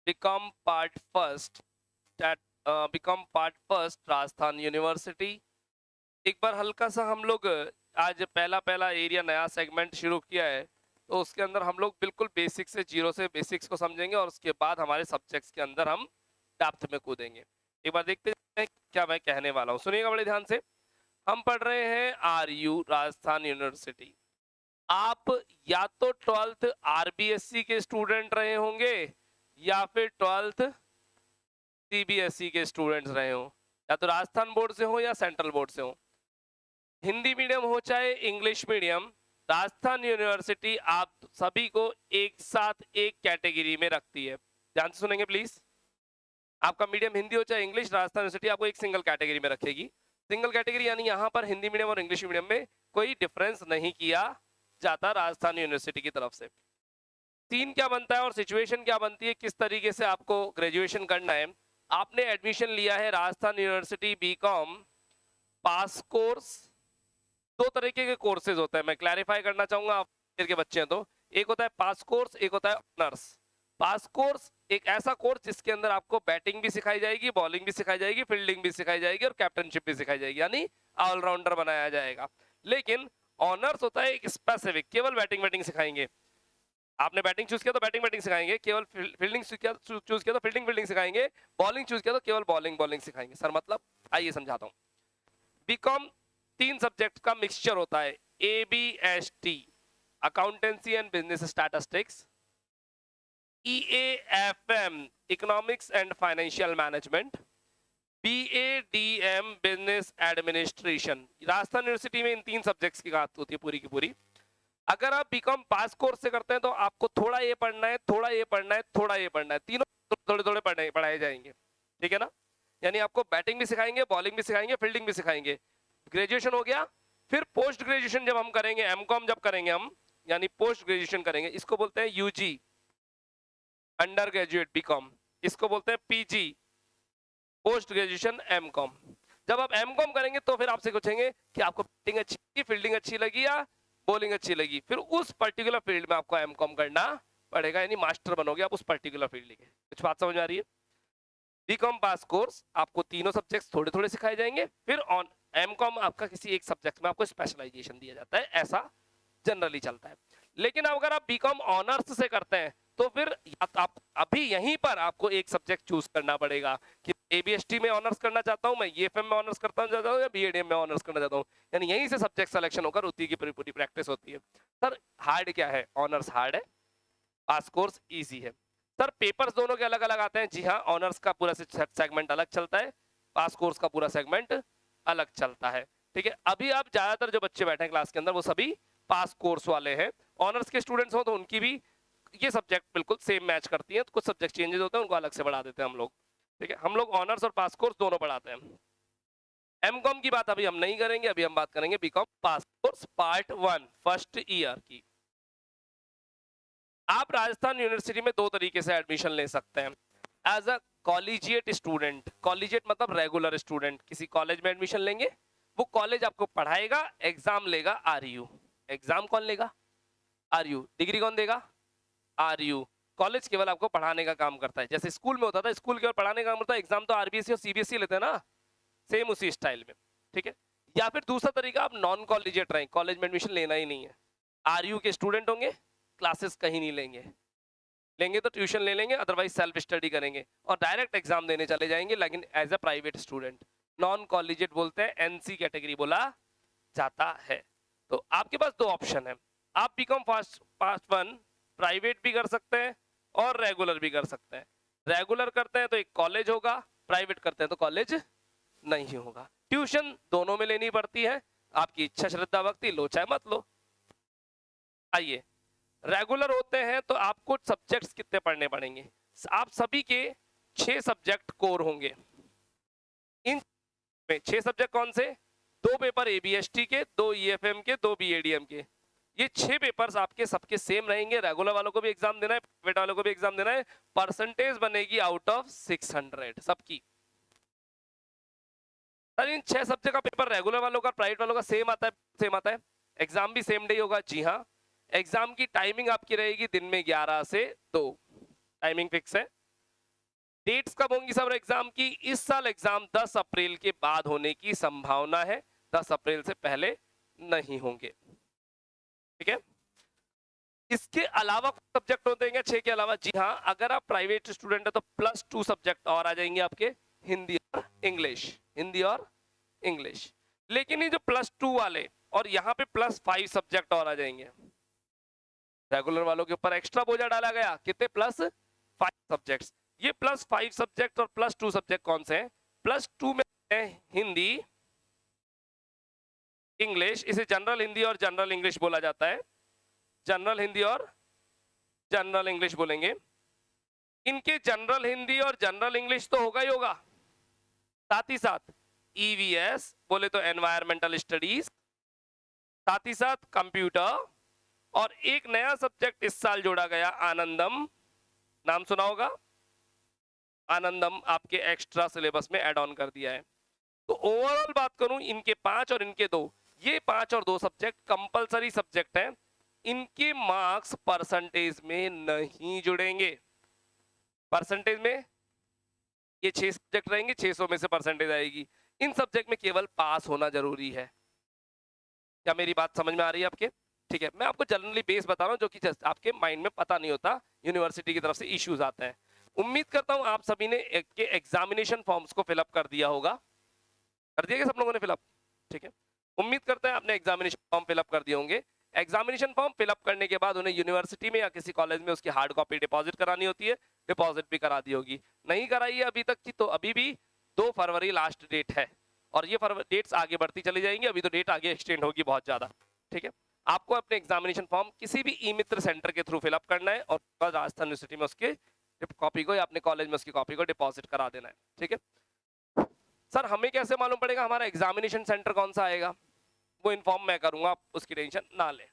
become part first that become part first Rajasthan university. एक बार हल्का सा हम लोग आज पहला पहला एरिया नया सेगमेंट शुरू किया है, तो उसके अंदर हम लोग बिल्कुल बेसिक से जीरो से बेसिक्स को समझेंगे और उसके बाद हमारे सब्जेक्ट्स के अंदर हम डेप्थ में कूदेंगे। एक बार देखते हैं क्या मैं कहने वाला हूँ, सुनिएगा बड़े ध्यान से। हम पढ़ रहे हैं आरयू राजस्थान यूनिवर्सिटी। आप या तो 12th आरबीएससी के स्टूडेंट रहे होंगे या फिर 12th सीबीएसई के स्टूडेंट्स रहे हो, या तो राजस्थान बोर्ड से हो या सेंट्रल बोर्ड से हो। हिंदी मीडियम हो चाहे इंग्लिश मीडियम, राजस्थान यूनिवर्सिटी आप सभी को एक साथ एक कैटेगरी में रखती है। ध्यान से सुनेंगे प्लीज। आपका मीडियम हिंदी हो चाहे इंग्लिश, राजस्थान यूनिवर्सिटी आपको एक सिंगल कैटेगरी में रखेगी। सिंगल कैटेगरी यानी यहाँ पर हिंदी मीडियम और इंग्लिश मीडियम में कोई डिफरेंस नहीं किया जाता राजस्थान यूनिवर्सिटी की तरफ से। सीन क्या बनता है और सिचुएशन क्या बनती है, किस तरीके से आपको ग्रेजुएशन करना है। आपने एडमिशन लिया है Rajasthan university BCom pass course. दो तरीके के कोर्सेज होते हैं, मैं क्लैरिफाई करना चाहूंगा, आप के बच्चे हैं तो। एक होता है पास कोर्स, एक होता है ऑनर्स। पास कोर्स एक ऐसा कोर्स जिसके अंदर आपको बैटिंग भी सिखाई जाएगी, बॉलिंग भी सिखाई जाएगी, फील्डिंग भी सिखाई जाएगी और कैप्टनशिप भी सिखाई जाएगी, यानी ऑलराउंडर बनाया जाएगा। लेकिन ऑनर्स होता है एक स्पेसिफिक, केवल बैटिंग सिखाएंगे। आपने बैटिंग चूज किया तो बैटिंग चूज केवल फील्डिंग चूज किया तो फील्डिंग सिखाएंगे, बॉलिंग चूज किया तो केवल बॉलिंग सिखाएंगे। सर मतलब, आइए समझाता हूँ। बीकॉम 3 सब्जेक्ट का मिक्सचर होता है, ABST accountancy and business statistics, EAFM economics and financial management, BADM business administration. Rajasthan university में इन 3 सब्जेक्ट्स की बात होती है पूरी की पूरी। अगर आप बीकॉम पास कोर्स से करते हैं तो आपको थोड़ा ये पढ़ना है, थोड़ा ये पढ़ना है, थोड़ा ये पढ़ना है, तीनों थोड़े थोड़े पढ़ाए जाएंगे, ठीक है ना। यानी आपको बैटिंग भी सिखाएंगे, बॉलिंग भी सिखाएंगे, फील्डिंग भी सिखाएंगे। ग्रेजुएशन हो गया। फिर पोस्ट ग्रेजुएशन जब हम करेंगे, एमकॉम जब करेंगे हम, यानी पोस्ट ग्रेजुएशन करेंगे, इसको बोलते हैं यूजी अंडर ग्रेजुएट बीकॉम, इसको बोलते हैं पीजी पोस्ट ग्रेजुएशन एमकॉम। जब आप एमकॉम करेंगे तो फिर आपसे पूछेंगे कि आपको बैटिंग अच्छी लगी, फील्डिंग अच्छी लगी या बॉलिंग अच्छी लगी। फिर उस पर्टिकुलर फील्ड में आपको एमकॉम करना पड़ेगा, यानी मास्टर बनोगे आप उस पर्टिकुलर फील्ड के। कुछ बात समझ आ रही है। बीकॉम पास कोर्स आपको तीनों सब्जेक्ट्स थोड़े थोड़े सिखाए जाएंगे। फिर ऑन एमकॉम आपका किसी एक सब्जेक्ट में आपको स्पेशलाइजेशन दिया जाता है, ऐसा जनरली चलता है। लेकिन अगर आप बीकॉम ऑनर्स से करते हैं तो फिर आप अभी यहीं पर आपको एक सब्जेक्ट चूज करना पड़ेगा कि एबीएसटी में ऑनर्स करना चाहता हूं मैं, ईएफएम में ऑनर्स करना चाहता हूं या बीएडीएम में ऑनर्स करना चाहता हूं। यानी यहीं से सब्जेक्ट सिलेक्शन होकर उसी की पूरी पूरी प्रैक्टिस होती है। सर हार्ड क्या है? ऑनर्स हार्ड है, पास कोर्स इजी है। सर पेपर्स दोनों के अलग अलग आते हैं। जी हाँ, ऑनर्स का पूरा सेगमेंट अलग चलता है, पास कोर्स का पूरा सेगमेंट अलग चलता है, ठीक है। अभी आप ज्यादातर जो बच्चे बैठे हैं क्लास के अंदर वो सभी पास कोर्स वाले हैं। ऑनर्स के स्टूडेंट्स हो तो उनकी भी ये सब्जेक्ट बिल्कुल सेम मैच करती है, तो कुछ सब्जेक्ट चेंजेस होते हैं, उनको अलग से पढ़ा देते हैं हम लोग, ठीक है। हम लोग ऑनर्स और पास कोर्स दोनों पढ़ाते हैं। एमकॉम की बात अभी हम नहीं करेंगे, अभी हम बात करेंगे BCom pass course part 1 first year की। आप राजस्थान यूनिवर्सिटी में दो तरीके से एडमिशन ले सकते हैं। As a collegiate student, collegiate मतलब रेगुलर स्टूडेंट, किसी कॉलेज में एडमिशन लेंगे, वो कॉलेज आपको पढ़ाएगा, एग्जाम लेगा आरयू। एग्जाम कौन लेगा? आरयू। डिग्री कौन देगा? आरयू। कॉलेज केवल आपको पढ़ाने का काम करता है, जैसे स्कूल में होता था, स्कूल केवल पढ़ाने का काम होता है, एग्जाम तो आरबीएसई और सीबीएसई लेते हैं ना, सेम उसी स्टाइल में, ठीक है। या फिर दूसरा तरीका, आप नॉन कॉलेजिएट रहें, कॉलेज में एडमिशन लेना ही नहीं है, आरयू के स्टूडेंट होंगे, क्लासेस कहीं नहीं लेंगे, लेंगे तो ट्यूशन ले लेंगे, अदरवाइज सेल्फ स्टडी करेंगे और डायरेक्ट एग्जाम देने चले जाएंगे, लेकिन as a private student. Non collegiate बोलते हैं, एनसी कैटेगरी बोला जाता है। तो आपके पास दो ऑप्शन है, आप बीकॉम पार्ट 1 प्राइवेट भी कर सकते हैं और रेगुलर भी कर सकते हैं। रेगुलर करते हैं तो एक कॉलेज होगा, प्राइवेट करते हैं तो कॉलेज नहीं होगा। ट्यूशन दोनों में लेनी पड़ती है, आपकी इच्छा श्रद्धा भक्ति, लो चाहे मत लो। आइए, रेगुलर होते हैं तो आपको सब्जेक्ट्स कितने पढ़ने पड़ेंगे? आप सभी के 6 सब्जेक्ट कोर होंगे। इन में 6 सब्जेक्ट कौन से? 2 पेपर एबीएसटी के, 2 ईएफएम के, 2 बीएडीएम के। ये 6 पेपर्स आपके सबके सेम रहेंगे। रेगुलर वालों को भी एग्जाम देना है, प्राइवेट वालों को भी एग्जाम देना है। परसेंटेज बनेगी आउट ऑफ 600 सबकी। सर इन 6 सब्जेक्ट का पेपर रेगुलर वालों का प्राइवेट वालों का सेम आता है? सेम आता है। एग्जाम भी सेम डे होगा? जी हाँ। एग्जाम की टाइमिंग आपकी रहेगी दिन में 11 से 2, टाइमिंग फिक्स है। डेट्स कब होंगी सर एग्जाम की? इस साल एग्जाम 10 अप्रैल के बाद होने की संभावना है, 10 अप्रैल से पहले नहीं होंगे। ठीक है, इसके अलावा सब्जेक्ट होते हैं 6 के अलावा? जी हाँ, अगर आप प्राइवेट स्टूडेंट है तो +2 सब्जेक्ट और आ जाएंगे आपके, हिंदी और इंग्लिश, हिंदी और इंग्लिश। लेकिन ये जो +2 वाले और यहाँ पे +5 सब्जेक्ट और आ जाएंगे। रेगुलर वालों के ऊपर एक्स्ट्रा बोझा डाला गया, कितने? +5 सब्जेक्ट्स। ये +5 सब्जेक्ट और +2 सब्जेक्ट कौन से हैं? +2 में है हिंदी इंग्लिश, इसे जनरल हिंदी और जनरल इंग्लिश बोला जाता है, जनरल हिंदी और जनरल इंग्लिश बोलेंगे। इनके जनरल हिंदी और जनरल इंग्लिश तो होगा ही होगा, साथ ही साथ ईवीएस बोले तो एनवायरमेंटल स्टडीज, साथ ही साथ कंप्यूटर, और एक नया सब्जेक्ट इस साल जोड़ा गया आनंदम, नाम सुना होगा, आनंदम आपके एक्स्ट्रा सिलेबस में ऐड ऑन कर दिया है। तो ओवरऑल बात करूं, इनके 5 और इनके 2, ये 5 और 2 सब्जेक्ट कंपलसरी सब्जेक्ट हैं, इनके मार्क्स परसेंटेज में नहीं जुड़ेंगे। परसेंटेज में ये 6 सब्जेक्ट रहेंगे, 600 में से परसेंटेज आएगी। इन सब्जेक्ट में केवल पास होना जरूरी है। क्या मेरी बात समझ में आ रही है आपके? ठीक है, मैं आपको जनरली बेस बता रहा हूँ जो कि आपके माइंड में पता नहीं होता, यूनिवर्सिटी की तरफ से इश्यूज आते हैं। उम्मीद करता हूँ आप सभी ने के एग्जामिनेशन फॉर्म्स को फिलअप कर दिया होगा। कर दिया क्या सब लोगों ने फिलअप? ठीक है, उम्मीद करते हैं आपने एग्जामिनेशन फॉर्म फिलअप कर दिए होंगे। एग्जामिनेशन फॉर्म फिलअप करने के बाद उन्हें यूनिवर्सिटी में या किसी कॉलेज में उसकी हार्ड कॉपी डिपॉजिट करानी होती है, डिपॉजिट भी करा दी होगी। नहीं कराई है अभी तक की तो अभी भी 2 फरवरी लास्ट डेट है, और ये डेट्स आगे बढ़ती चली जाएंगी, अभी तो डेट आगे एक्सटेंड होगी बहुत ज्यादा। ठीक है, आपको अपने एग्जामिनेशन फॉर्म किसी भी ई मित्र सेंटर के थ्रू फिलअप करना है और राजस्थान यूनिवर्सिटी में उसके कॉपी को या अपने कॉलेज में उसकी कॉपी को डिपॉजिट करा देना है। ठीक है सर, हमें कैसे मालूम पड़ेगा हमारा एग्जामिनेशन सेंटर कौन सा आएगा? वो इन्फॉर्म मैं करूंगा, आप उसकी टेंशन ना लें।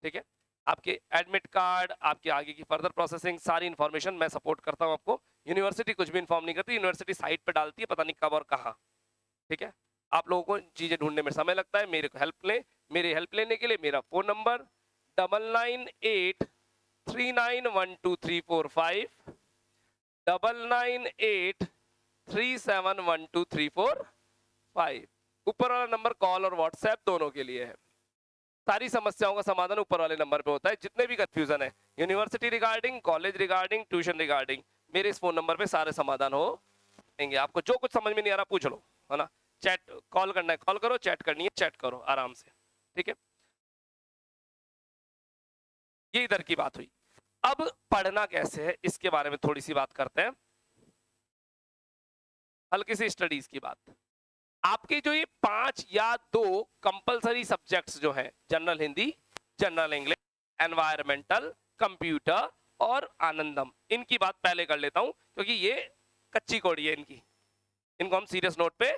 ठीक है, आपके एडमिट कार्ड, आपके आगे की फर्दर प्रोसेसिंग, सारी इन्फॉर्मेशन मैं सपोर्ट करता हूं आपको। यूनिवर्सिटी कुछ भी इन्फॉर्म नहीं करती, यूनिवर्सिटी साइट पे डालती है, पता नहीं कब और कहाँ। ठीक है, आप लोगों को चीजें ढूंढने में समय लगता है, मेरे को हेल्प लें। मेरी हेल्प लेने के लिए मेरा फोन नंबर 9983912345, 9983712345। ऊपर वाला नंबर कॉल और व्हाट्सएप दोनों के लिए है। सारी समस्याओं का समाधान ऊपर वाले नंबर पे होता है। जितने भी कंफ्यूजन है university regarding, college regarding, tuition regarding, मेरे इस फोन नंबर पे सारे समाधान हो जाएंगे। आपको जो कुछ समझ में नहीं आ रहा पूछ लो, है ना। चैट कॉल करना है कॉल करो, चैट करनी है चैट करो आराम से। ठीक है, ये इधर की बात हुई। अब पढ़ना कैसे है इसके बारे में थोड़ी सी बात करते हैं, हल्की सी स्टडीज की बात। आपके जो ये 5 या 2 कंपलसरी सब्जेक्ट्स जो हैं, general Hindi, general English, environmental, computer और आनंदम, इनकी बात पहले कर लेता हूं क्योंकि ये कच्ची कौड़ी है इनकी, इनको हम सीरियस नोट पे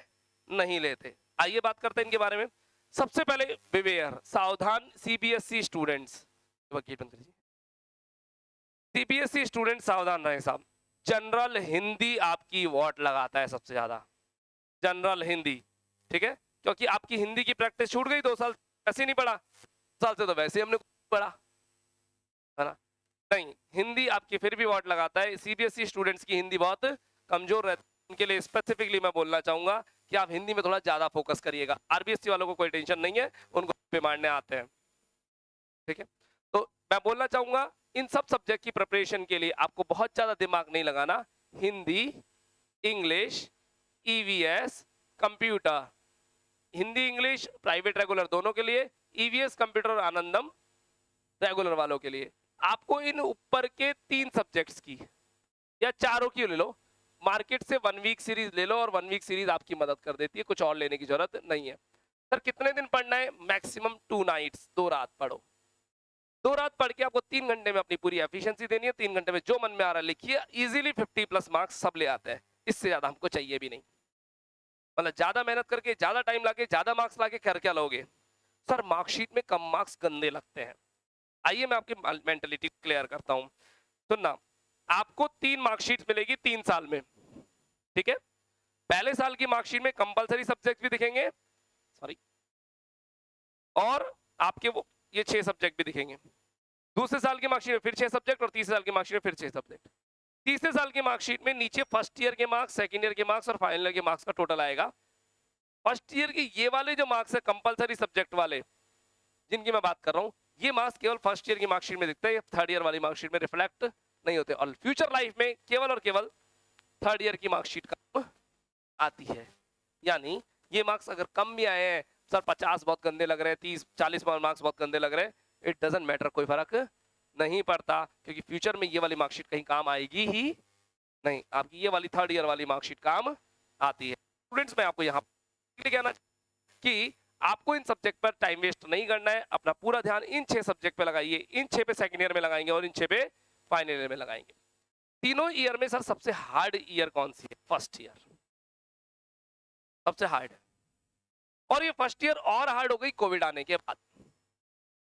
नहीं लेते। आइए बात करते हैं इनके बारे में। सबसे पहले बिवेयर, सावधान सीबीएसई स्टूडेंट्स, सीबीएसई स्टूडेंट सावधान रहे साहब। जनरल हिंदी आपकी वॉट लगाता है सबसे ज्यादा, जनरल हिंदी। ठीक है, क्योंकि आपकी हिंदी की प्रैक्टिस छूट गई 2 साल, ऐसे नहीं पढ़ा, साल से तो वैसे ही हमने पढ़ा, है ना। नहीं, हिंदी आपकी फिर भी वॉट लगाता है। सीबीएसई स्टूडेंट्स की हिंदी बहुत कमजोर रहती है, उनके लिए स्पेसिफिकली मैं बोलना चाहूंगा कि आप हिंदी में थोड़ा ज्यादा फोकस करिएगा। आरबीएससी वालों को कोई टेंशन नहीं है, उनको पे मारने आते हैं। ठीक है, तो मैं बोलना चाहूंगा इन सब सब्जेक्ट की प्रिपरेशन के लिए आपको बहुत ज्यादा दिमाग नहीं लगाना। Hindi, English, EVS, computer, Hindi English private regular दोनों के लिए, ईवीएस कंप्यूटर और आनंदम रेगुलर वालों के लिए। आपको इन ऊपर के 3 सब्जेक्ट्स की या चारों की ले लो, मार्केट से 1 वीक सीरीज ले लो और 1 वीक सीरीज आपकी मदद कर देती है, कुछ और लेने की जरूरत नहीं है। सर कितने दिन पढ़ना है? मैक्सिमम 2 नाइट्स, 2 रात पढ़ो। 2 रात पढ़ के आपको 3 घंटे में अपनी पूरी एफिशिएंसी देनी है। 3 घंटे में जो मन में आ रहा है लिखिए, इजीली 50+ मार्क्स सब ले आते हैं, इससे ज्यादा हमको चाहिए भी नहीं। मतलब ज्यादा मेहनत करके, ज्यादा टाइम लाके, ज्यादा मार्क्स लाके कर क्या लोगे? सर मार्कशीट में कम मार्क्स गंदे लगते हैं। आइए मैं आपकी मेंटलिटी क्लियर करता हूं। सुनना, आपको 3 मार्कशीट मिलेगी 3 साल में। ठीक है, पहले साल की मार्कशीट में कंपलसरी सब्जेक्ट भी दिखेंगे, सॉरी, और आपके वो ये 6 सब्जेक्ट भी दिखेंगे। दूसरे साल की मार्कशीट में फिर 6 सब्जेक्ट और तीसरे साल की मार्कशीट में फिर 6 सब्जेक्ट। तीसरे साल की मार्कशीट में नीचे फर्स्ट ईयर के मार्क्स, सेकंड ईयर के मार्क्स और फाइनल ईयर के मार्क्स का टोटल आएगा। फर्स्ट ईयर के ये वाले जो मार्क्स है कंपलसरी सब्जेक्ट वाले जिनकी मैं बात कर रहा हूँ, ये मार्क्स केवल फर्स्ट ईयर की मार्कशीट में दिखते हैं, थर्ड ईयर वाली मार्कशीट में रिफ्लेक्ट नहीं होते, और फ्यूचर लाइफ में केवल और केवल थर्ड ईयर की मार्कशीट का आती है। यानी ये मार्क्स अगर कम भी आए हैं, सर 50 बहुत गंदे लग रहे हैं, 30-40 मार्क्स बहुत गंदे लग रहे हैं, इट डजंट मैटर, कोई फर्क नहीं पड़ता, क्योंकि फ्यूचर में ये वाली मार्कशीट कहीं काम आएगी ही नहीं, आपकी ये वाली थर्ड ईयर वाली मार्कशीट काम आती है। स्टूडेंट्स मैं आपको यहाँ कहना कि आपको इन सब्जेक्ट पर टाइम वेस्ट नहीं करना है, अपना पूरा ध्यान इन 6 सब्जेक्ट पे लगाइए, इन 6 पे सेकंड ईयर में लगाएंगे और इन 6 पे फाइनल ईयर में लगाएंगे। तीनों ईयर में सर सबसे हार्ड ईयर कौन सी है? फर्स्ट ईयर सबसे हार्ड है, और ये फर्स्ट ईयर और हार्ड हो गई कोविड आने के बाद।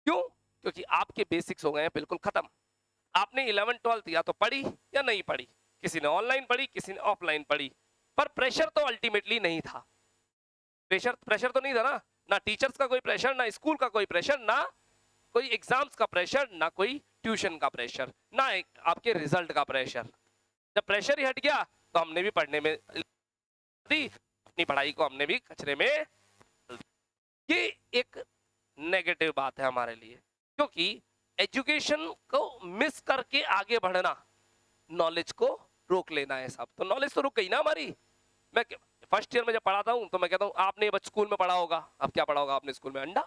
क्यों? क्योंकि आपके बेसिक्स हो गए हैं बिल्कुल खत्म। आपने 11-12 या तो पढ़ी या नहीं पढ़ी, किसी ने ऑनलाइन पढ़ी, किसी ने ऑफलाइन पढ़ी, पर प्रेशर तो अल्टीमेटली नहीं था। प्रेशर तो नहीं था ना टीचर्स का कोई प्रेशर, ना स्कूल का कोई प्रेशर, ना कोई एग्जाम्स का प्रेशर, ना कोई ट्यूशन का प्रेशर, ना आपके रिजल्ट का प्रेशर। जब प्रेशर ही हट गया तो हमने भी पढ़ने में दी, अपनी पढ़ाई को हमने भी कचरे में। ये एक नेगेटिव बात है हमारे लिए, क्योंकि एजुकेशन को मिस करके आगे बढ़ना, नॉलेज को रोक लेना है सब। तो नॉलेज तो रुक गई ना हमारी। मैं फर्स्ट ईयर में जब पढ़ाता हूं तो मैं कहता हूं आपने बच्चे स्कूल में पढ़ा होगा, अब क्या पढ़ा होगा आपने स्कूल में? अंडा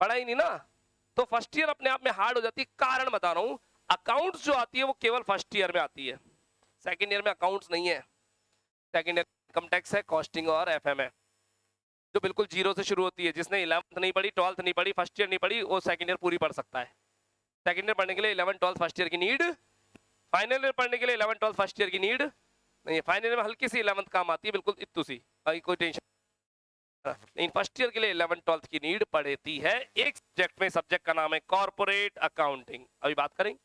पढ़ा ही नहीं ना। तो फर्स्ट ईयर अपने आप में हार्ड हो जाती है। कारण बता रहा हूं, अकाउंट्स जो आती है वो केवल फर्स्ट ईयर में आती है, सेकंड ईयर में अकाउंट्स नहीं है। सेकंड ईयर इनकम टैक्स है, कॉस्टिंग और एफएम है, जो बिल्कुल जीरो से शुरू होती है। जिसने 11th नहीं पढ़ी, 12th नहीं पढ़ी, फर्स्ट ईयर नहीं पढ़ी, वो सेकंड ईयर पूरी पढ़ सकता है। सेकंड ईयर पढ़ने के लिए 11-12 फर्स्ट ईयर की नीड, फाइनल ईयर पढ़ने के लिए 11-12 फर्स्ट ईयर की नीड नहीं है। फाइनल ईयर में हल्की सी 11th काम आती है, बिल्कुल इतू सी, कोई टेंशन नहीं। फर्स्ट ईयर के लिए 11-12 की नीड पड़ती है। एक सब्जेक्ट में, सब्जेक्ट का नाम है कॉर्पोरेट अकाउंटिंग। अभी बात करेंगे,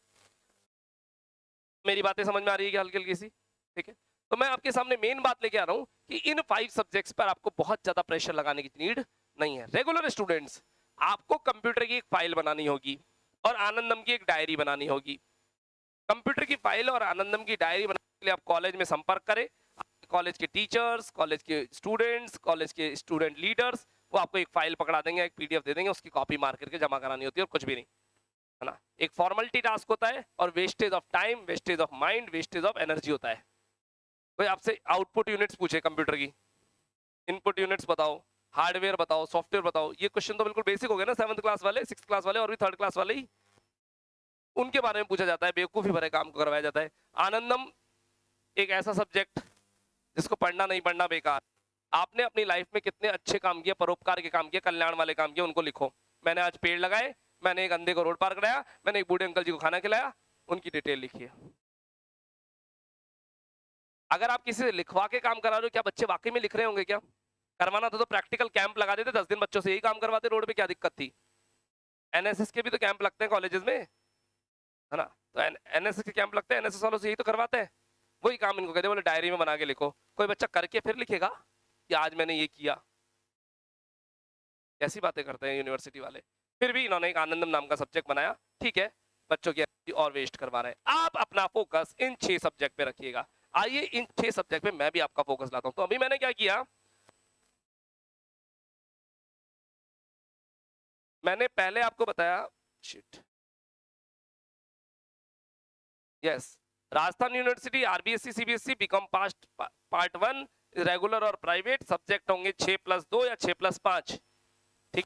मेरी बातें समझ में आ रही है कि हल्की हल्की सी? ठीक है, तो मैं आपके सामने मेन बात लेके आ रहा हूं कि इन 5 सब्जेक्ट्स पर आपको बहुत ज्यादा प्रेशर लगाने की नीड नहीं है। रेगुलर स्टूडेंट्स, आपको कंप्यूटर की एक फाइल बनानी होगी और आनंदम की एक डायरी बनानी होगी। कंप्यूटर की फाइल और आनंदम की डायरी बनाने के लिए आप कॉलेज में संपर्क करें। कॉलेज के टीचर्स, कॉलेज के स्टूडेंट्स, कॉलेज के स्टूडेंट लीडर्स, वो आपको एक फाइल पकड़ा देंगे, एक पीडीएफ दे देंगे, उसकी कॉपी मार करके जमा करानी होती है और कुछ भी नहीं, है ना। एक फॉर्मेलिटी टास्क होता है और wastage of time, wastage of mind, wastage of energy होता है। कोई आपसे आउटपुट यूनिट्स पूछे कंप्यूटर की, इनपुट यूनिट्स बताओ, हार्डवेयर बताओ, सॉफ्टवेयर बताओ, ये क्वेश्चन तो बिल्कुल बेसिक हो गए ना, 7th क्लास वाले, 6th क्लास वाले और भी 3rd क्लास वाले ही, उनके बारे में पूछा जाता है, बेवकूफी भरे काम को करवाया जाता है। आनंदम एक ऐसा सब्जेक्ट जिसको पढ़ना नहीं पढ़ना बेकार। आपने अपनी लाइफ में कितने अच्छे काम किए, परोपकार के काम किए, कल्याण वाले काम किए, उनको लिखो। मैंने आज पेड़ लगाए, मैंने एक अंधे को रोड पार कराया, मैंने एक बूढ़े अंकल जी को खाना खिलाया, उनकी डिटेल लिखिए। अगर आप किसी से लिखवा के काम करा रहे हो, क्या बच्चे वाकई में लिख रहे होंगे? क्या करवाना था तो प्रैक्टिकल कैंप लगा देते, 10 दिन बच्चों से यही काम करवाते रोड पे, क्या दिक्कत थी? एनएसएस के भी तो कैंप लगते हैं कॉलेजेस में, है ना, तो एनएसएस के कैंप लगते हैं, एनएसएस वालों से यही तो करवाते हैं। वही काम इनको कहते हैं, बोले डायरी में बना के लिखो। कोई बच्चा करके फिर लिखेगा कि आज मैंने ये किया? ऐसी बातें करते हैं यूनिवर्सिटी वाले। फिर भी इन्होंने एक आनंदम नाम का सब्जेक्ट बनाया, ठीक है, बच्चों की एनर्जी और वेस्ट करवा रहे हैं। आप अपना फोकस इन 6 सब्जेक्ट पे रखिएगा। आइए इन 6 सब्जेक्ट पे मैं भी आपका फोकस लाता हूं। तो अभी मैंने क्या किया, मैंने पहले आपको बताया, shit, yes, Rajasthan university RBSC CBSE BCom part 1 regular और प्राइवेट सब्जेक्ट होंगे 6+2 या 6+5। ठीक,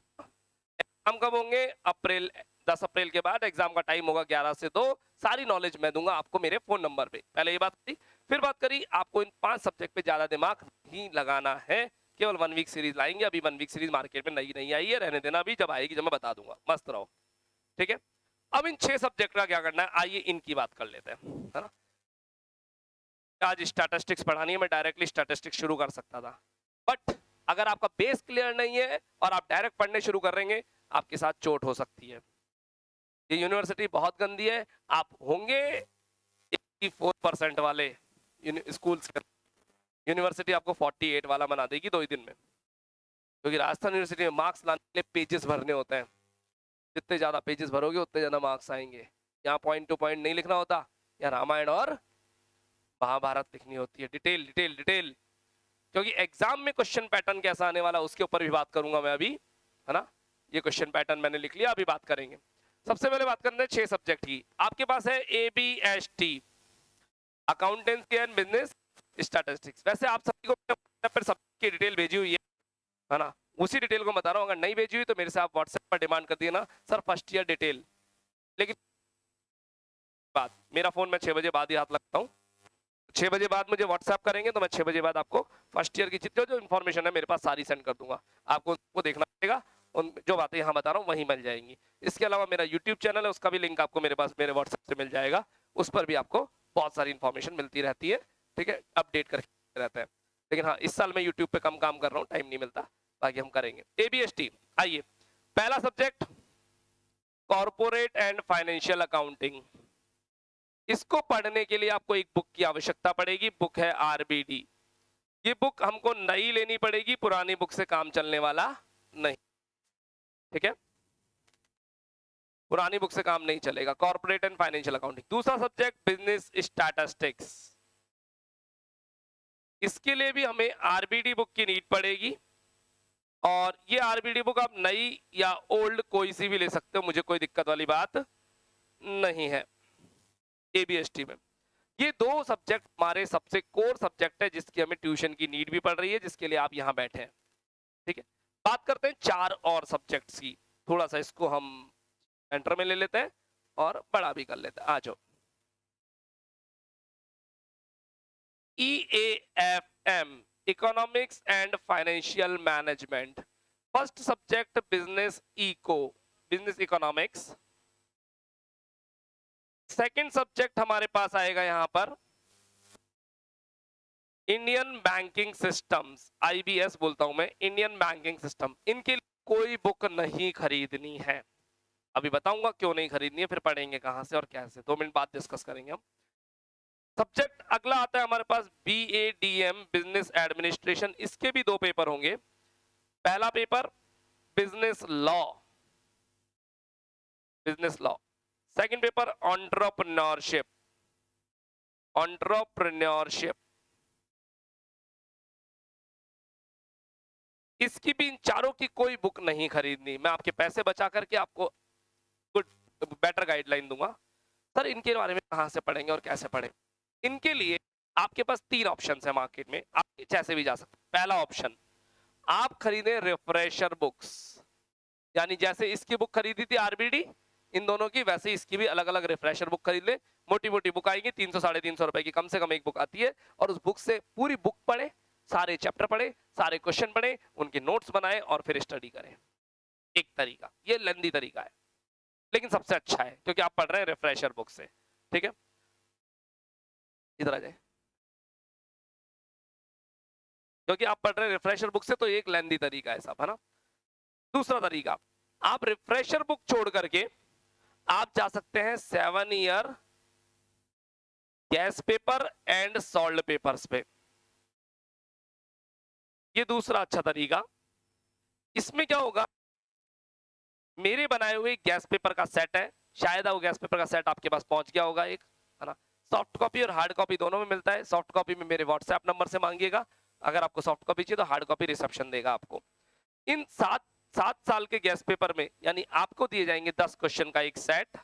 एग्जाम कब होंगे? अप्रैल, 10 अप्रैल के बाद एग्जाम का टाइम होगा 11 से 2। सारी नॉलेज मैं दूंगा आपको मेरे फोन नंबर पे। पहले ये बात करी, फिर बात करी आपको इन 5 सब्जेक्ट पे ज्यादा दिमाग नहीं लगाना है, केवल 1 वीक सीरीज लाएंगे। अभी 1 वीक सीरीज मार्केट में नई नहीं आई है, रहने देना, अभी जब आएगी जब मैं बता दूंगा, मस्त रहो, ठीक है। अब इन 6 सब्जेक्ट का क्या करना है, आइए इनकी बात कर लेते हैं, है ना। आज स्टैटिस्टिक्स पढ़ानी है, मैं डायरेक्टली स्टैटिस्टिक्स शुरू कर सकता था, बट अगर आपका बेस क्लियर नहीं है और आप डायरेक्ट पढ़ने शुरू कर देंगे, आपके साथ चोट हो सकती है। ये यूनिवर्सिटी बहुत गंदी है। आप होंगे 84% वाले स्कूल से, यूनिवर्सिटी आपको 48 वाला बना देगी 2 ही दिन में, क्योंकि राजस्थान यूनिवर्सिटी में मार्क्स लाने के लिए पेजेस भरने होते हैं। जितने ज्यादा पेजेस भरोगे उतने ज्यादा मार्क्स आएंगे। यहाँ पॉइंट टू पॉइंट नहीं लिखना होता, यहाँ रामायण और महाभारत लिखनी होती है, डिटेल डिटेल डिटेल। क्योंकि एग्जाम में क्वेश्चन पैटर्न कैसा आने वाला उसके ऊपर भी बात करूंगा मैं अभी, है ना। ये क्वेश्चन पैटर्न मैंने लिख लिया, अभी बात करेंगे। सबसे पहले बात करते हैं 6 सब्जेक्ट की। आपके पास है ABST, accountancy and business statistics. वैसे आप सभी को पर सबकी डिटेल भेजी हुई है ना, उसी डिटेल को बता रहा हूँ। अगर नहीं भेजी हुई तो मेरे से आप व्हाट्सएप पर डिमांड कर दिए ना, सर फर्स्ट ईयर डिटेल। लेकिन बात, मेरा फोन मैं 6 बजे बाद ही हाथ लगता हूँ, 6 बजे बाद मुझे व्हाट्सएप करेंगे तो मैं 6 बजे बाद आपको फर्स्ट ईयर की जितनी जो इन्फॉर्मेशन है मेरे पास सारी सेंड कर दूंगा। आपको वो देखना पड़ेगा, उन जो बातें यहाँ बता रहा हूँ वहीं मिल जाएंगी। इसके अलावा मेरा यूट्यूब चैनल है, उसका भी लिंक आपको मेरे पास मेरे व्हाट्सएप से मिल जाएगा, उस पर भी आपको बहुत सारी इन्फॉर्मेशन मिलती रहती है, ठीक है, अपडेट करते रहते हैं। लेकिन हाँ, इस साल मैं यूट्यूब पे कम काम कर रहा हूँ, टाइम नहीं मिलता, बाकी हम करेंगे। ABST, आइए पहला subject corporate and financial accounting. इसको पढ़ने के लिए आपको एक बुक की आवश्यकता पड़ेगी, बुक है RBD। ये बुक हमको नई लेनी पड़ेगी, पुरानी बुक से काम चलने वाला नहीं, ठीक है, पुरानी बुक से काम नहीं चलेगा। Corporate and financial accounting. दूसरा सब्जेक्ट बिजनेस स्टैटिस्टिक्स, इसके लिए भी हमें RBD बुक की नीड पड़ेगी, और ये RBD बुक आप नई या ओल्ड कोई सी भी ले सकते हो, मुझे कोई दिक्कत वाली बात नहीं है। ABST में ये 2 सब्जेक्ट हमारे सबसे कोर सब्जेक्ट है, जिसकी हमें ट्यूशन की नीड भी पड़ रही है, जिसके लिए आप यहाँ बैठे हैं, ठीक है। बात करते हैं 4 और सब्जेक्ट्स की, थोड़ा सा इसको हम एंटर में ले लेते हैं और बड़ा भी कर लेते हैं। आ जाओ, EAFM, economics and financial management. First subject business business economics. Second subject हमारे पास आएगा यहां पर इंडियन बैंकिंग सिस्टम्स, IBS बोलता हूं मैं, इंडियन बैंकिंग सिस्टम। इनके लिए कोई बुक नहीं खरीदनी है, अभी बताऊंगा क्यों नहीं खरीदनी है, फिर पढ़ेंगे कहां से और कैसे, 2 मिनट बाद डिस्कस करेंगे हम। सब्जेक्ट अगला आता है हमारे पास BADM, बिजनेस एडमिनिस्ट्रेशन। इसके भी 2 पेपर होंगे। पहला paper business law, business law. Second paper entrepreneurship, entrepreneurship. इसकी भी इन चारों की कोई बुक नहीं खरीदनी, मैं आपके पैसे बचा करके आपको गुड बेटर गाइडलाइन दूंगा। सर इनके बारे में कहां से पढ़ेंगे और कैसे पढ़ेंगे? इनके लिए आपके पास 3 ऑप्शन है मार्केट में, आप जैसे भी जा सकते हैं। पहला ऑप्शन, आप खरीदें रिफ्रेशर बुक्स, यानी जैसे इसकी बुक खरीदी थी RBD इन दोनों की, वैसे इसकी भी अलग अलग रिफ्रेशर बुक खरीद ले। मोटी मोटी बुक आएगी, 300 साढ़े 300 रुपए की कम से कम एक बुक आती है, और उस बुक से पूरी बुक पढ़े, सारे चैप्टर पढ़े, सारे क्वेश्चन पढ़े, उनके नोट्स बनाए और फिर स्टडी करें। एक तरीका, ये लेंदी तरीका है लेकिन सबसे अच्छा है, क्योंकि आप पढ़ रहे हैं रिफ्रेशर बुक से, ठीक है। इधर आ जाए, क्योंकि आप पढ़ रहे हैं रिफ्रेशर बुक से, तो एक लेंदी तरीका है सब, है ना। दूसरा तरीका, आप रिफ्रेशर बुक छोड़ करके आप जा सकते हैं 7 year gas paper and salt papers पे। ये दूसरा अच्छा तरीका। इसमें क्या होगा, मेरे बनाए हुए गैस पेपर का सेट है, शायद वो गैस पेपर का सेट आपके पास पहुंच गया होगा एक, है ना। सॉफ्ट कॉपी और हार्ड कॉपी दोनों में मिलता है। सॉफ्ट कॉपी में मेरे व्हाट्सएप नंबर से मांगिएगा, अगर आपको सॉफ्ट कॉपी चाहिए तो हार्ड कॉपी रिसेप्शन देगा आपको। इन 7 साल के गैस पेपर में, यानी आपको दिए जाएंगे 10 क्वेश्चन का एक सेट।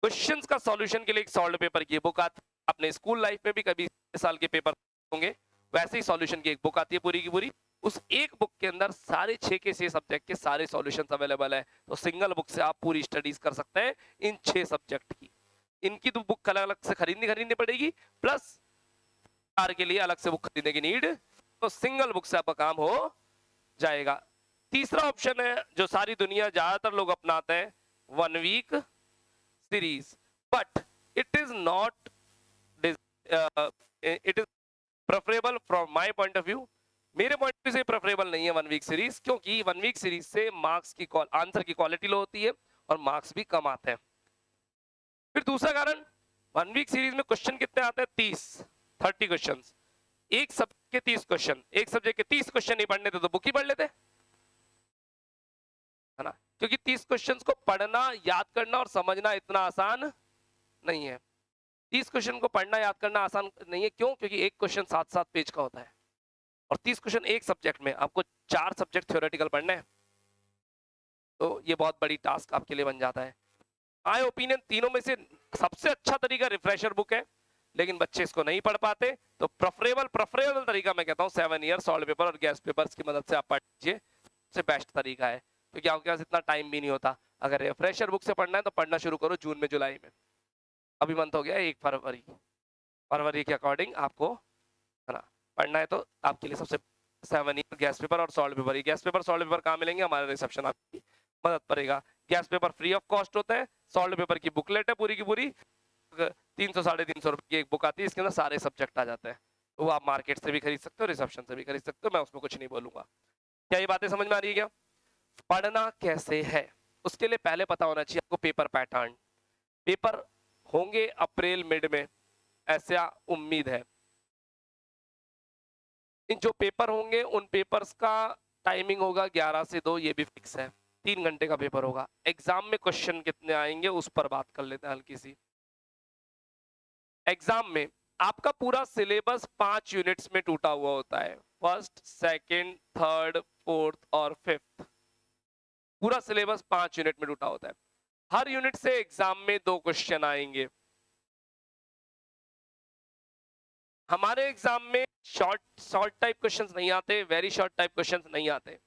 क्वेश्चंस का सॉल्यूशन के लिए एक सॉल्व पेपर की बुक आती है, अपने स्कूल लाइफ में भी कभी साल के पेपर होंगे वैसे ही सॉल्यूशन की एक बुक आती है पूरी की पूरी। उस एक बुक के अंदर सारे 6 के 6 सब्जेक्ट के सारे सॉल्यूशंस अवेलेबल है, तो सिंगल बुक से आप पूरी स्टडीज कर सकते हैं इन 6 सब्जेक्ट की। इनकी तो बुक अलग अलग से खरीदनी पड़ेगी, प्लस आर के लिए अलग से बुक खरीदने की नीड, तो सिंगल बुक से आपका काम हो जाएगा। तीसरा ऑप्शन है जो सारी दुनिया ज्यादातर लोग अपनाते हैं, 1 week series, but it is not it is preferable from my point of view. मेरे पॉइंट ऑफ व्यू से प्रेफरेबल नहीं है 1 वीक सीरीज, क्योंकि 1 वीक सीरीज से मार्क्स की आंसर की क्वालिटी लो होती है और मार्क्स भी कम आते हैं। फिर दूसरा कारण, 1 वीक सीरीज में क्वेश्चन कितने आते हैं, 30 क्वेश्चन। एक सब्जेक्ट के 30 क्वेश्चन, एक सब्जेक्ट के 30 क्वेश्चन नहीं पढ़ने थे तो बुक ही पढ़ लेते, है ना। क्योंकि 30 क्वेश्चंस को पढ़ना, याद करना और समझना इतना आसान नहीं है। 30 क्वेश्चन को पढ़ना याद करना आसान नहीं है, क्यों? क्योंकि एक क्वेश्चन 7-7 पेज का होता है और 30 क्वेश्चन एक सब्जेक्ट में, आपको 4 सब्जेक्ट थ्योरेटिकल पढ़ने हैं, तो ये बहुत बड़ी टास्क आपके लिए बन जाता है। माय ओपिनियन तीनों में से सबसे अच्छा तरीका रिफ्रेशर बुक है, लेकिन बच्चे इसको नहीं पढ़ पाते, तो प्रेफरेबल तरीका मैं कहता हूँ 7 ईयर सॉल्व पेपर और गेस्ट पेपर्स की मदद से आप पढ़ लीजिए, सबसे बेस्ट तरीका है, क्योंकि आपके पास इतना टाइम भी नहीं होता। अगर रिफ्रेशर बुक से पढ़ना है तो पढ़ना शुरू करो जून में, जुलाई में। अभी मंथ हो गया 1 फरवरी के अकॉर्डिंग आपको है ना पढ़ना है, तो आपके लिए सबसे 7 ईयर गेस्ट पेपर और solve paper. Guest paper solve paper कहाँ मिलेंगे? हमारे रिसेप्शन आपकी मदद करेगा। Guest paper free of cost होता है, सॉल्व पेपर की बुकलेट है पूरी की पूरी, 300-350 रुपए की एक बुक आती है, इसके अंदर सारे सब्जेक्ट आ जाते हैं, तो वो आप मार्केट से भी खरीद सकते हो, रिसेप्शन से भी खरीद सकते हो, मैं उसमें कुछ नहीं बोलूंगा। क्या ये बातें समझ में आ रही है? क्या पढ़ना कैसे है, उसके लिए पहले पता होना चाहिए आपको पेपर पैटर्न। पेपर होंगे अप्रैल मिड में, ऐसा उम्मीद है। इन जो पेपर होंगे उन पेपर्स का टाइमिंग होगा 11 से 2, ये भी फिक्स है, 3 घंटे का पेपर होगा। एग्जाम में क्वेश्चन कितने आएंगे उस पर बात कर लेते हैं हल्की सी। एग्जाम में आपका पूरा सिलेबस 5 यूनिट्स में टूटा हुआ होता है, फर्स्ट, सेकंड, थर्ड, फोर्थ और फिफ्थ। पूरा सिलेबस 5 यूनिट में टूटा होता है। हर यूनिट से एग्जाम में 2 क्वेश्चन आएंगे। हमारे एग्जाम में शॉर्ट टाइप क्वेश्चंस नहीं आते, वेरी शॉर्ट टाइप क्वेश्चंस नहीं आते,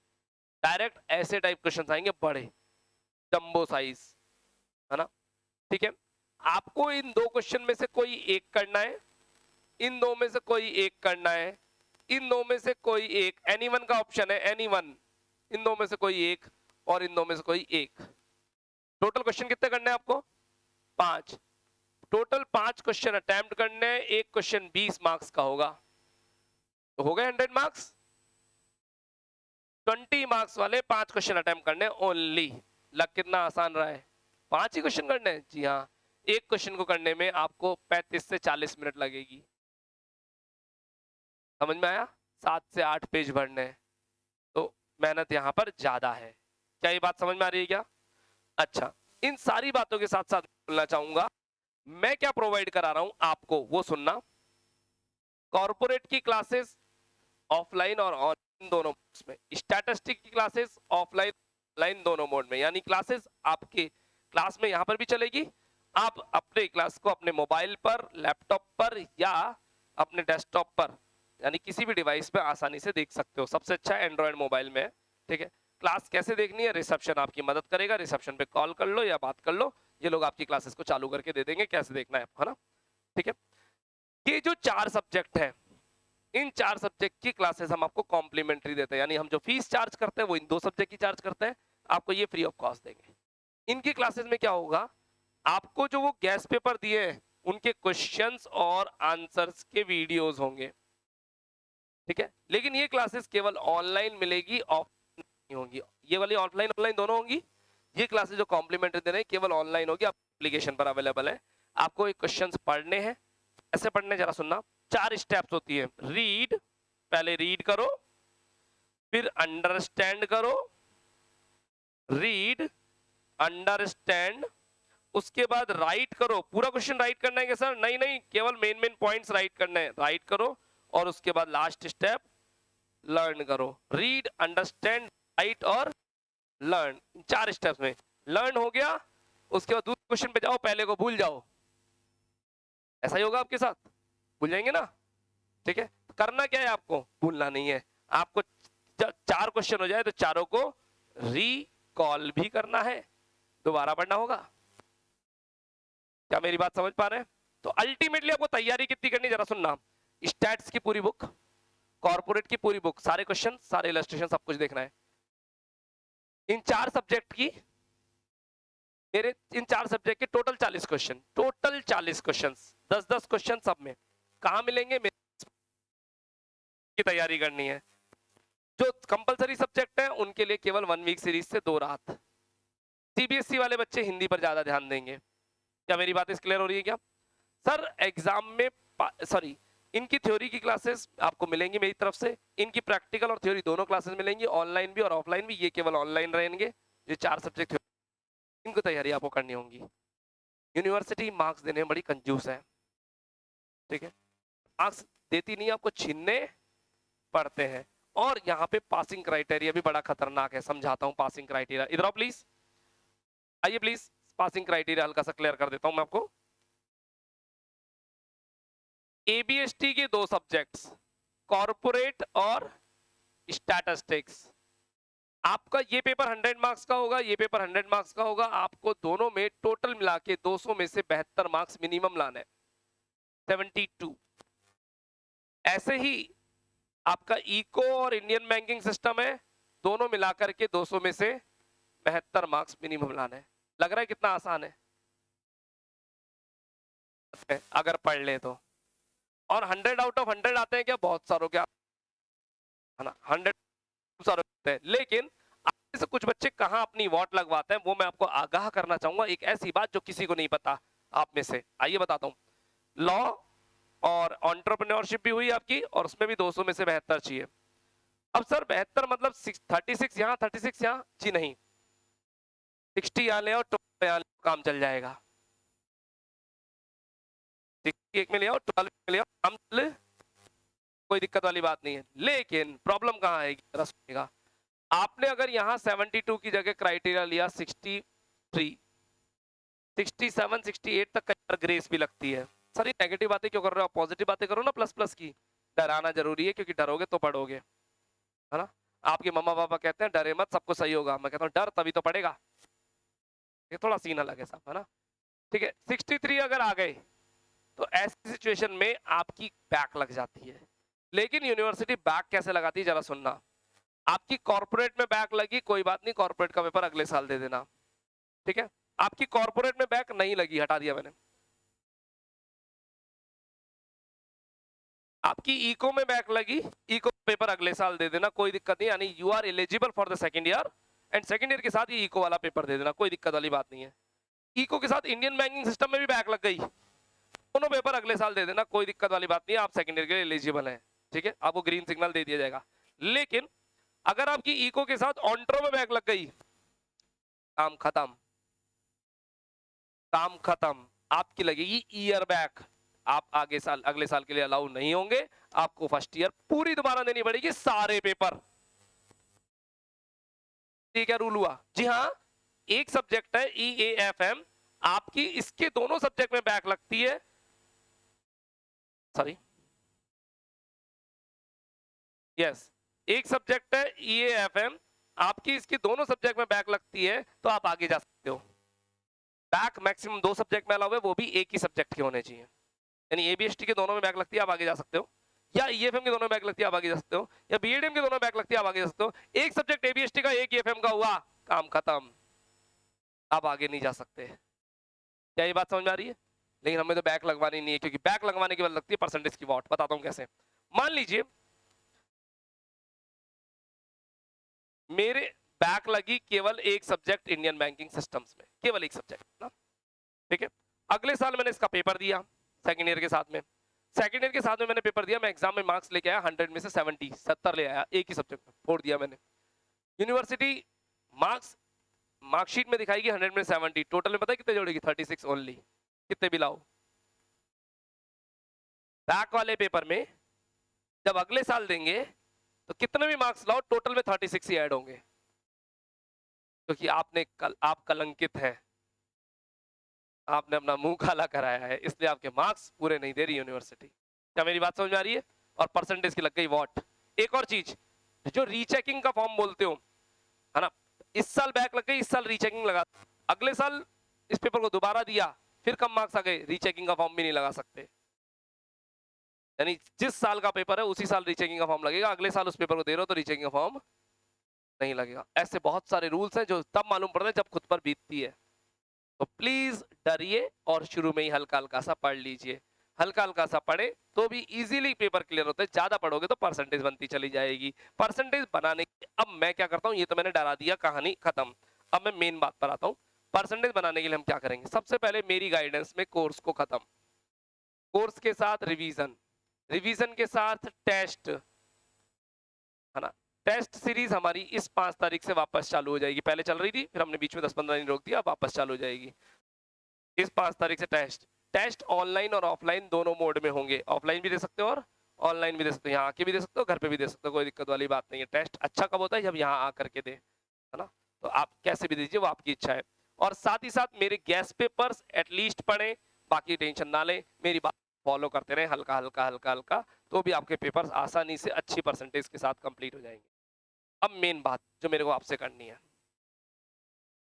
डायरेक्ट ऐसे टाइप क्वेश्चंस आएंगे, बड़े जंबो साइज, है ना? ठीक है, आपको इन 2 क्वेश्चन में से कोई एक करना है, इन 2 में से कोई एक करना है, इन 2 में से कोई एक, एनीवन का ऑप्शन है, एनीवन, इन 2 में से कोई एक और इन 2 में से कोई एक। टोटल क्वेश्चन कितने करने हैं आपको? 5। टोटल 5 क्वेश्चन अटेम्प्ट करने हैं, एक क्वेश्चन 20 मार्क्स का होगा, तो हो गए 100 मार्क्स। 20 मार्क्स वाले 5 क्वेश्चन अटेम्प्ट करने ओनली। लग कितना आसान रहा है? 5 ही क्वेश्चन करने हैं? जी हाँ, एक क्वेश्चन को करने में आपको 35 से 40 मिनट लगेगी। समझ में आया? 7 से 8 पेज भरने हैं, तो मेहनत यहाँ पर ज्यादा है। क्या ये बात समझ में आ रही है क्या? अच्छा, इन सारी बातों के साथ साथ बोलना चाहूंगा मैं क्या प्रोवाइड करा रहा हूं आपको, वो सुनना। कॉर्पोरेट की क्लासेस ऑफलाइन और ऑनलाइन दोनों मोड्स में, स्टैटिस्टिक की क्लासेस ऑफलाइन ऑनलाइन दोनों मोड में, यानी क्लासेस आपके क्लास में यहाँ पर भी चलेगी, आप अपने क्लास को अपने मोबाइल पर, लैपटॉप पर या अपने डेस्कटॉप पर, यानी किसी भी डिवाइस पे आसानी से देख सकते हो। सबसे अच्छा एंड्रॉयड मोबाइल में है, ठीक है। क्लास कैसे देखनी है, रिसेप्शन आपकी मदद करेगा, रिसेप्शन पे कॉल कर लो या बात कर लो, ये लोग आपकी क्लासेस को चालू करके दे देंगे कैसे देखना है आपको, है ना? ठीक है, ये जो 4 सब्जेक्ट है, इन 4 सब्जेक्ट की क्लासेस हम आपको कॉम्प्लीमेंट्री देते हैं, यानी हम जो फीस चार्ज करते हैं वो इन 2 सब्जेक्ट की चार्ज करते हैं, आपको ये फ्री ऑफ कॉस्ट देंगे। इनकी क्लासेस में क्या होगा, आपको जो वो गेस्ट पेपर दिए हैं उनके क्वेश्चंस और आंसर्स के वीडियोस होंगे, ठीक है। लेकिन ये क्लासेस केवल ऑनलाइन मिलेगी, ऑफलाइन नहीं होंगी। ये वाली ऑफलाइन ऑनलाइन दोनों होंगी, ये क्लासेस जो कॉम्प्लीमेंट्री दे रहे हैं केवल ऑनलाइन होगी, एप्लीकेशन पर अवेलेबल है। आपको ये क्वेश्चंस पढ़ने हैं, ऐसे पढ़ने, जरा सुनना। 4 स्टेप्स होती है। रीड, पहले रीड करो, फिर अंडरस्टैंड करो, रीड, अंडरस्टैंड, उसके बाद राइट करो। पूरा क्वेश्चन राइट करना है क्या सर? नहीं नहीं, केवल मेन पॉइंट्स राइट करने हैं, राइट करो, और उसके बाद लास्ट स्टेप लर्न करो। रीड, अंडरस्टैंड, राइट और लर्न, 4 स्टेप्स में लर्न हो गया, उसके बाद दूसरे क्वेश्चन पे जाओ, पहले को भूल जाओ। ऐसा ही होगा आपके साथ, भूल जाएंगे ना? ठीक है, करना क्या है, आपको भूलना नहीं है। आपको 4 क्वेश्चन हो जाए तो चारों को रिकॉल भी करना है, दोबारा पढ़ना होगा। क्या मेरी बात समझ पा रहे हैं? तो अल्टीमेटली आपको तैयारी कितनी करनी, जरा सुनना। स्टैट्स की पूरी बुक, कॉर्पोरेट की पूरी बुक, सारे क्वेश्चन, सारे इलस्ट्रेशन, सब कुछ देखना है। इन 4 सब्जेक्ट की, मेरे इन 4 सब्जेक्ट के total 40 question, total 40 question, 10-10 question सब में कहां मिलेंगे, की तैयारी करनी है। जो कंपलसरी सब्जेक्ट है उनके लिए केवल 1 वीक सीरीज से 2 रात। सीबीएसई वाले बच्चे हिंदी पर ज्यादा ध्यान देंगे। क्या मेरी बात इस क्लियर हो रही है क्या? सर एग्जाम में, सॉरी, इनकी थ्योरी की क्लासेस आपको मिलेंगी मेरी तरफ से, इनकी प्रैक्टिकल और थ्योरी दोनों क्लासेस मिलेंगी, ऑनलाइन भी और ऑफलाइन भी। ये केवल ऑनलाइन रहेंगे, ये 4 सब्जेक्ट इनको तैयारी आपको करनी होंगी। यूनिवर्सिटी मार्क्स देने में बड़ी कंजूस है, ठीक है, मार्क्स देती नहीं, आपको छीनने पड़ते हैं। और यहाँ पे पासिंग क्राइटेरिया भी बड़ा खतरनाक है, समझाता हूँ पासिंग क्राइटेरिया। इधर आओ प्लीज, आइए प्लीज, पासिंग क्राइटेरिया हल्का सा क्लियर कर देता हूँ मैं आपको। एबीएसटी के 2 सब्जेक्ट्स, कॉर्पोरेट और स्टैटिस्टिक्स। आपका ये पेपर 100 मार्क्स का होगा, ये पेपर 100 मार्क्स का होगा। आपको दोनों में टोटल मिला के 200 में से 72 मार्क्स मिनिमम लाना है, 72। ऐसे ही आपका इको और इंडियन बैंकिंग सिस्टम है, दोनों मिलाकर के 200 में से 72 मार्क्स मिनिमम लाना है। लग रहा है कितना आसान है अगर पढ़ ले तो। और 100 आउट ऑफ 100 आते हैं क्या? बहुत सारों क्या है ना, 100 सारे होते हैं। लेकिन से कुछ बच्चे कहां अपनी वॉट लगवाते हैं वो मैं आपको आगाह करना चाहूंगा। एक ऐसी बात जो किसी को नहीं पता आप में से, आइए बताता हूं। लॉ और एंटरप्रेन्योरशिप भी हुई आपकी, और उसमें भी 200 में से 72 चाहिए। अब सर 72 मतलब 36 यहाँ 36 यहाँ, जी नहीं, 60 यहाँ ले आओ, 12 यहाँ काम चल जाएगा। 61 में ले आओ, 12 में ले आओ, काम चल, कोई दिक्कत वाली बात नहीं है। लेकिन प्रॉब्लम कहाँ आएगी जरा सुनिएगा। आपने अगर यहाँ 72 की जगह क्राइटेरिया लिया 63, 67, 68 तक कई बार ग्रेस भी लगती है। सर ये नेगेटिव बातें क्यों कर रहे हो, पॉजिटिव बातें करो ना, प्लस प्लस की। डराना जरूरी है, क्योंकि डरोगे तो पढ़ोगे, है ना। आपके मम्मा पापा कहते हैं डरे मत, सब कुछ सही होगा। मैं कहता हूँ डर तभी तो पड़ेगा। ये थोड़ा सीन अलग है साहब, है ना। ठीक है, 63 अगर आ गए तो ऐसी सिचुएशन में आपकी बैक लग जाती है। लेकिन यूनिवर्सिटी बैक कैसे लगाती है जरा सुनना। आपकी कॉर्पोरेट में बैक लगी, कोई बात नहीं, कॉर्पोरेट का पेपर अगले साल दे देना, ठीक है। आपकी कॉर्पोरेट में बैक नहीं लगी, हटा दिया मैंने। आपकी इको में बैक लगी, इको पेपर अगले साल दे देना, कोई दिक्कत नहीं। यानी you are eligible for the second year, and second year के साथ ही इको वाला पेपर दे देना, कोई दिक्कत वाली बात नहीं है। इको के साथ इंडियन बैंकिंग सिस्टम में भी बैक लग गई, दोनों पेपर अगले साल दे देना, कोई दिक्कत वाली बात नहीं है, आप सेकंड ईयर के लिए एलिजिबल हैं, ठीक है। आपको ग्रीन सिग्नल दे दिया जाएगा। लेकिन अगर आपकी इको के साथ ऑन्ट्रो में बैक लग गई, काम खत्म, काम खत्म। आपकी लगेगी ईयर बैक, आप आगे साल अगले साल के लिए अलाउ नहीं होंगे। आपको फर्स्ट ईयर पूरी दोबारा देनी पड़ेगी, सारे पेपर। ये क्या रूल हुआ? जी हाँ, एक सब्जेक्ट है EAFM, आपकी इसके दोनों सब्जेक्ट में बैक लगती है, सॉरी यस, एक सब्जेक्ट है EAFM, आपकी इसकी दोनों सब्जेक्ट में बैक लगती है, तो आप आगे जा सकते हो। बैक मैक्सिमम 2 सब्जेक्ट में अलाउ है, वो भी एक ही सब्जेक्ट के होने चाहिए। यानी ABST के दोनों में बैक लगती है, आप आगे जा सकते हो, या EFM के दोनों में बैक लगती है, आप आगे जा सकते हो, या BADM के दोनों में बैक लगती है, आप आगे जा सकते हो। एक सब्जेक्ट ABST का, एक EFM का हुआ, काम खत्म, आप आगे नहीं जा सकते। क्या ये बात समझ में आ रही है? लेकिन हमें तो बैक लगवानी नहीं है, क्योंकि बैक लगवाने के बाद लगती है परसेंटेज की वॉट। बताता हूं कैसे। मान लीजिए मेरे बैक लगी केवल एक सब्जेक्ट इंडियन बैंकिंग सिस्टम्स में, केवल एक सब्जेक्ट ना, ठीक है। अगले साल मैंने इसका पेपर दिया सेकेंड ईयर के साथ में, सेकेंड ईयर के साथ में मैंने पेपर दिया, मैं एग्जाम में मार्क्स लेके आया 100 में से 70 ले आया, एक ही सब्जेक्ट में फोड़ दिया मैंने। यूनिवर्सिटी मार्क्स मार्कशीट में दिखाएगी 100 में 70, टोटल में पता है कितने जोड़ेगी? 36 ओनली। कितने भी लाओ। बैक वाले पेपर में जब अगले साल देंगे तो कितने भी मार्क्स लाओ, टोटल में 36 ही ऐड होंगे, क्योंकि आप कलंकित हैं, आपने अपना मुंह काला कराया है, इसलिए आपके मार्क्स पूरे नहीं दे रही यूनिवर्सिटी। क्या मेरी बात समझ में आ रही है? और परसेंटेज की लग गई वॉट। एक और चीज, जो रीचेकिंग का फॉर्म बोलते हो, है ना, इस साल बैक लग गई, इस साल रीचेकिंग लगा, अगले साल इस पेपर को दोबारा दिया, फिर कम मार्क्स आ गए, रीचेकिंग का फॉर्म भी नहीं लगा सकते। यानी जिस साल का पेपर है उसी साल रीचेकिंग का फॉर्म लगेगा, अगले साल उस पेपर को दे रहे हो तो रीचेकिंग का फॉर्म नहीं लगेगा। ऐसे बहुत सारे रूल्स हैं जो तब मालूम पड़ते हैं जब खुद पर बीतती है। तो प्लीज डरिए और शुरू में ही हल्का हल्का सा पढ़ लीजिए, हल्का हल्का सा पढ़े तो भी इजीली पेपर क्लियर होता है। ज्यादा पढ़ोगे तो परसेंटेज बनती चली जाएगी। परसेंटेज बनाने की अब मैं क्या करता हूँ, ये तो मैंने डरा दिया, कहानी खत्म। अब मैं मेन बात पर आता हूँ। परसेंटेज बनाने के लिए हम क्या करेंगे? सबसे पहले मेरी गाइडेंस में कोर्स को खत्म, कोर्स के साथ रिवीजन, रिवीजन के साथ टेस्ट, है ना, टेस्ट सीरीज हमारी इस 5 तारीख से वापस चालू हो जाएगी। पहले चल रही थी, फिर हमने बीच में 10-15 दिन रोक दिया, अब वापस चालू हो जाएगी इस 5 तारीख से। टेस्ट ऑनलाइन और ऑफलाइन दोनों मोड में होंगे। ऑफलाइन भी दे सकते हो और ऑनलाइन भी दे सकते हो, यहाँ आके भी दे सकते हो, घर पे भी दे सकते हो, कोई दिक्कत वाली बात नहीं है। टेस्ट अच्छा कब होता है? जब यहाँ आकर के दे, है ना। तो आप कैसे भी दीजिए, वो आपकी इच्छा है। और साथ ही साथ मेरे गैस पेपर्स एटलीस्ट पढ़ें, बाकी टेंशन ना लें, मेरी बात फॉलो करते रहें हल्का हल्का हल्का हल्का, तो भी आपके पेपर्स आसानी से अच्छी परसेंटेज के साथ कंप्लीट हो जाएंगे। अब मेन बात जो मेरे को आपसे करनी है,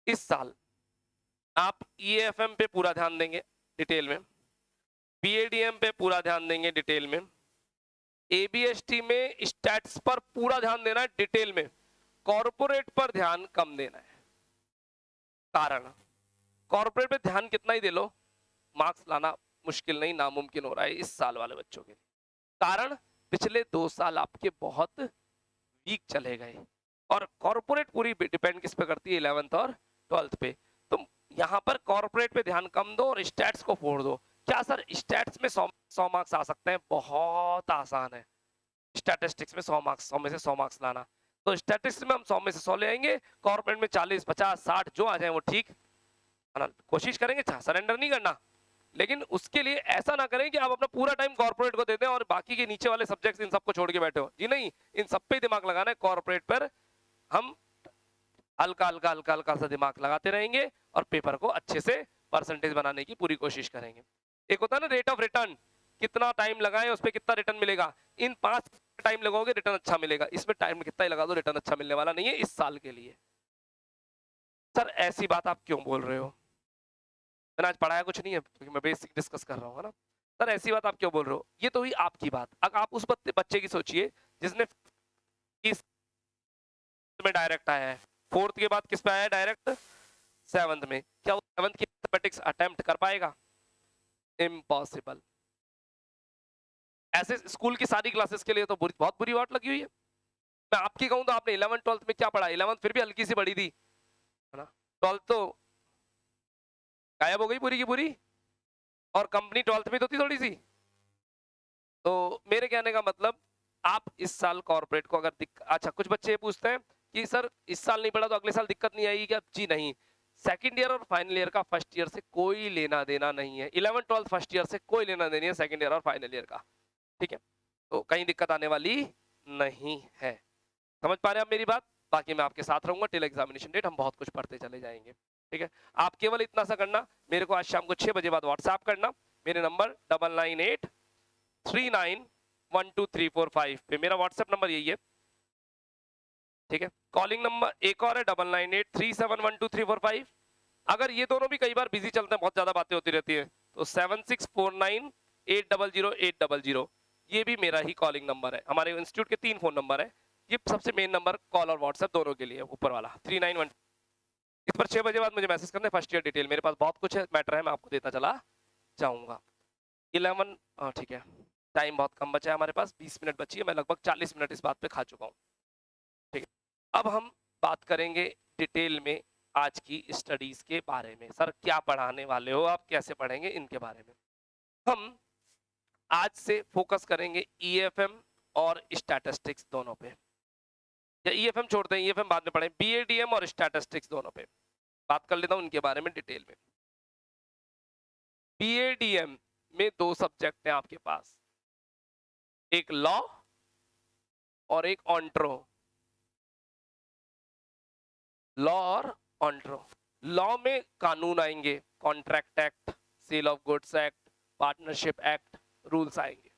इस साल आप ईएफएम पे पूरा ध्यान देंगे डिटेल में, पीएडीएम पे पूरा ध्यान देंगे डिटेल में, एबीएसटी में स्टैट्स पर पूरा ध्यान देना है डिटेल में, कॉर्पोरेट पर ध्यान कम देना है। कारण, कॉर्पोरेट पे ध्यान कितना ही दे लो, मार्क्स लाना मुश्किल नहीं नामुमकिन हो रहा है इस साल वाले बच्चों के लिए। कारण, पिछले 2 साल आपके बहुत वीक चले गए, और कॉर्पोरेट पूरी डिपेंड किस पे करती है? 11th और 12th पे। तुम यहाँ पर कॉर्पोरेट पे ध्यान कम दो और स्टैट्स को फोड़ दो। क्या सर स्टैट्स में 100 मार्क्स आ सकते हैं? बहुत आसान है स्टैटिस्टिक्स में 100 मार्क्स, 100 में से 100 मार्क्स लाना। तो स्टैटिस्टिक्स में हम 100 में से 100 ले आएंगे, कॉर्पोरेट में 40, 50, 60 जो आ जाए वो ठीक है ना। कोशिश करेंगे, सरेंडर नहीं करना, लेकिन उसके लिए ऐसा ना करें कि आप अपना पूरा टाइम कॉर्पोरेट को दे दें और बाकी के नीचे वाले सब्जेक्ट्स इन सबको छोड़ के बैठे हो। जी नहीं, इन सब पे दिमाग लगाना है। कॉर्पोरेट पर हम हल्का हल्का हल्का हल्का सा दिमाग लगाते रहेंगे और पेपर को अच्छे से परसेंटेज बनाने की पूरी कोशिश करेंगे। एक होता है ना रेट ऑफ रिटर्न, कितना टाइम लगाए उस पर कितना रिटर्न मिलेगा। इन 5 टाइम लगाओगे रिटर्न अच्छा मिलेगा, इसमें टाइम कितना ही लगा दो रिटर्न अच्छा मिलने वाला नहीं है इस साल के लिए। सर ऐसी बात आप क्यों बोल रहे हो? मैंने आज पढ़ाया कुछ नहीं है, क्योंकि मैं बेसिक डिस्कस कर रहा हूँ, है ना। सर ऐसी बात आप क्यों बोल रहे हो? ये तो हुई आपकी बात। अगर आप उस बच्चे की सोचिए जिसने इस में डायरेक्ट आया है, 4th के बाद किस पे आया है डायरेक्ट? 7th में। क्या वो 7th की मैथमेटिक्स अटेम्प्ट कर पाएगा? इम्पॉसिबल। ऐसे स्कूल की सारी क्लासेस के लिए तो बहुत बुरी बात लगी हुई है। मैं आपकी कहूं तो आपने 11th 12th में क्या पढ़ा? 11th फिर भी हल्की सी पढ़ी थी, है ना। 12th तो गायब हो गई पूरी की पूरी, और कंपनी 12th में तो थी थोड़ी सी। तो मेरे कहने का मतलब, आप इस साल कॉर्पोरेट को अगर अच्छा, कुछ बच्चे ये पूछते हैं कि सर इस साल नहीं पढ़ा तो अगले साल दिक्कत नहीं आएगी क्या? जी नहीं, सेकंड ईयर और फाइनल ईयर का फर्स्ट ईयर से कोई लेना देना नहीं है। 11th 12th फर्स्ट ईयर से कोई लेना देनी है सेकंड ईयर और फाइनल ईयर का, ठीक है। तो कहीं दिक्कत आने वाली नहीं है। समझ पा रहे हैं आप मेरी बात? बाकी मैं आपके साथ रहूंगा टिल एग्जामिनेशन डेट, हम बहुत कुछ पढ़ते चले जाएंगे, ठीक है। आप केवल इतना सा करना, मेरे को आज शाम को 6 बजे बाद व्हाट्सएप करना। मेरे नंबर 9983912345 पे, मेरा व्हाट्सएप नंबर यही है, ठीक है। कॉलिंग नंबर एक और है 9983712345। अगर ये दोनों भी कई बार बिजी चलते हैं, बहुत ज्यादा बातें होती रहती है, तो 7649800800, ये भी मेरा ही कॉलिंग नंबर है। हमारे इंस्टीट्यूट के 3 फोन नंबर है, ये सबसे मेन नंबर कॉल और व्हाट्सएप दोनों के लिए, ऊपर वाला 391। इस पर 6 बजे बाद मुझे मैसेज करना है फर्स्ट ईयर डिटेल, मेरे पास बहुत कुछ है मैटर है, मैं आपको देता चला जाऊंगा। 11 ठीक है, टाइम बहुत कम बचा है हमारे पास, 20 मिनट बची है, मैं लगभग 40 मिनट इस बात पे खा चुका हूँ, ठीक है। अब हम बात करेंगे डिटेल में आज की स्टडीज के बारे में। सर क्या पढ़ाने वाले हो आप, कैसे पढ़ेंगे, इनके बारे में हम आज से फोकस करेंगे। ईएफएम और स्टैटिस्टिक्स दोनों पे, या ईएफएम छोड़ते हैं, ईएफएम बाद में पढ़ें, बीएडीएम और स्टैटिस्टिक्स दोनों पे बात कर लेता हूं इनके बारे में डिटेल में। बीएडीएम में 2 सब्जेक्ट हैं आपके पास, एक लॉ और एक ऑन्ट्रो। लॉ और ऑन्ट्रो। लॉ में कानून आएंगे, contract act, sale of goods act, partnership act, rules आएंगे।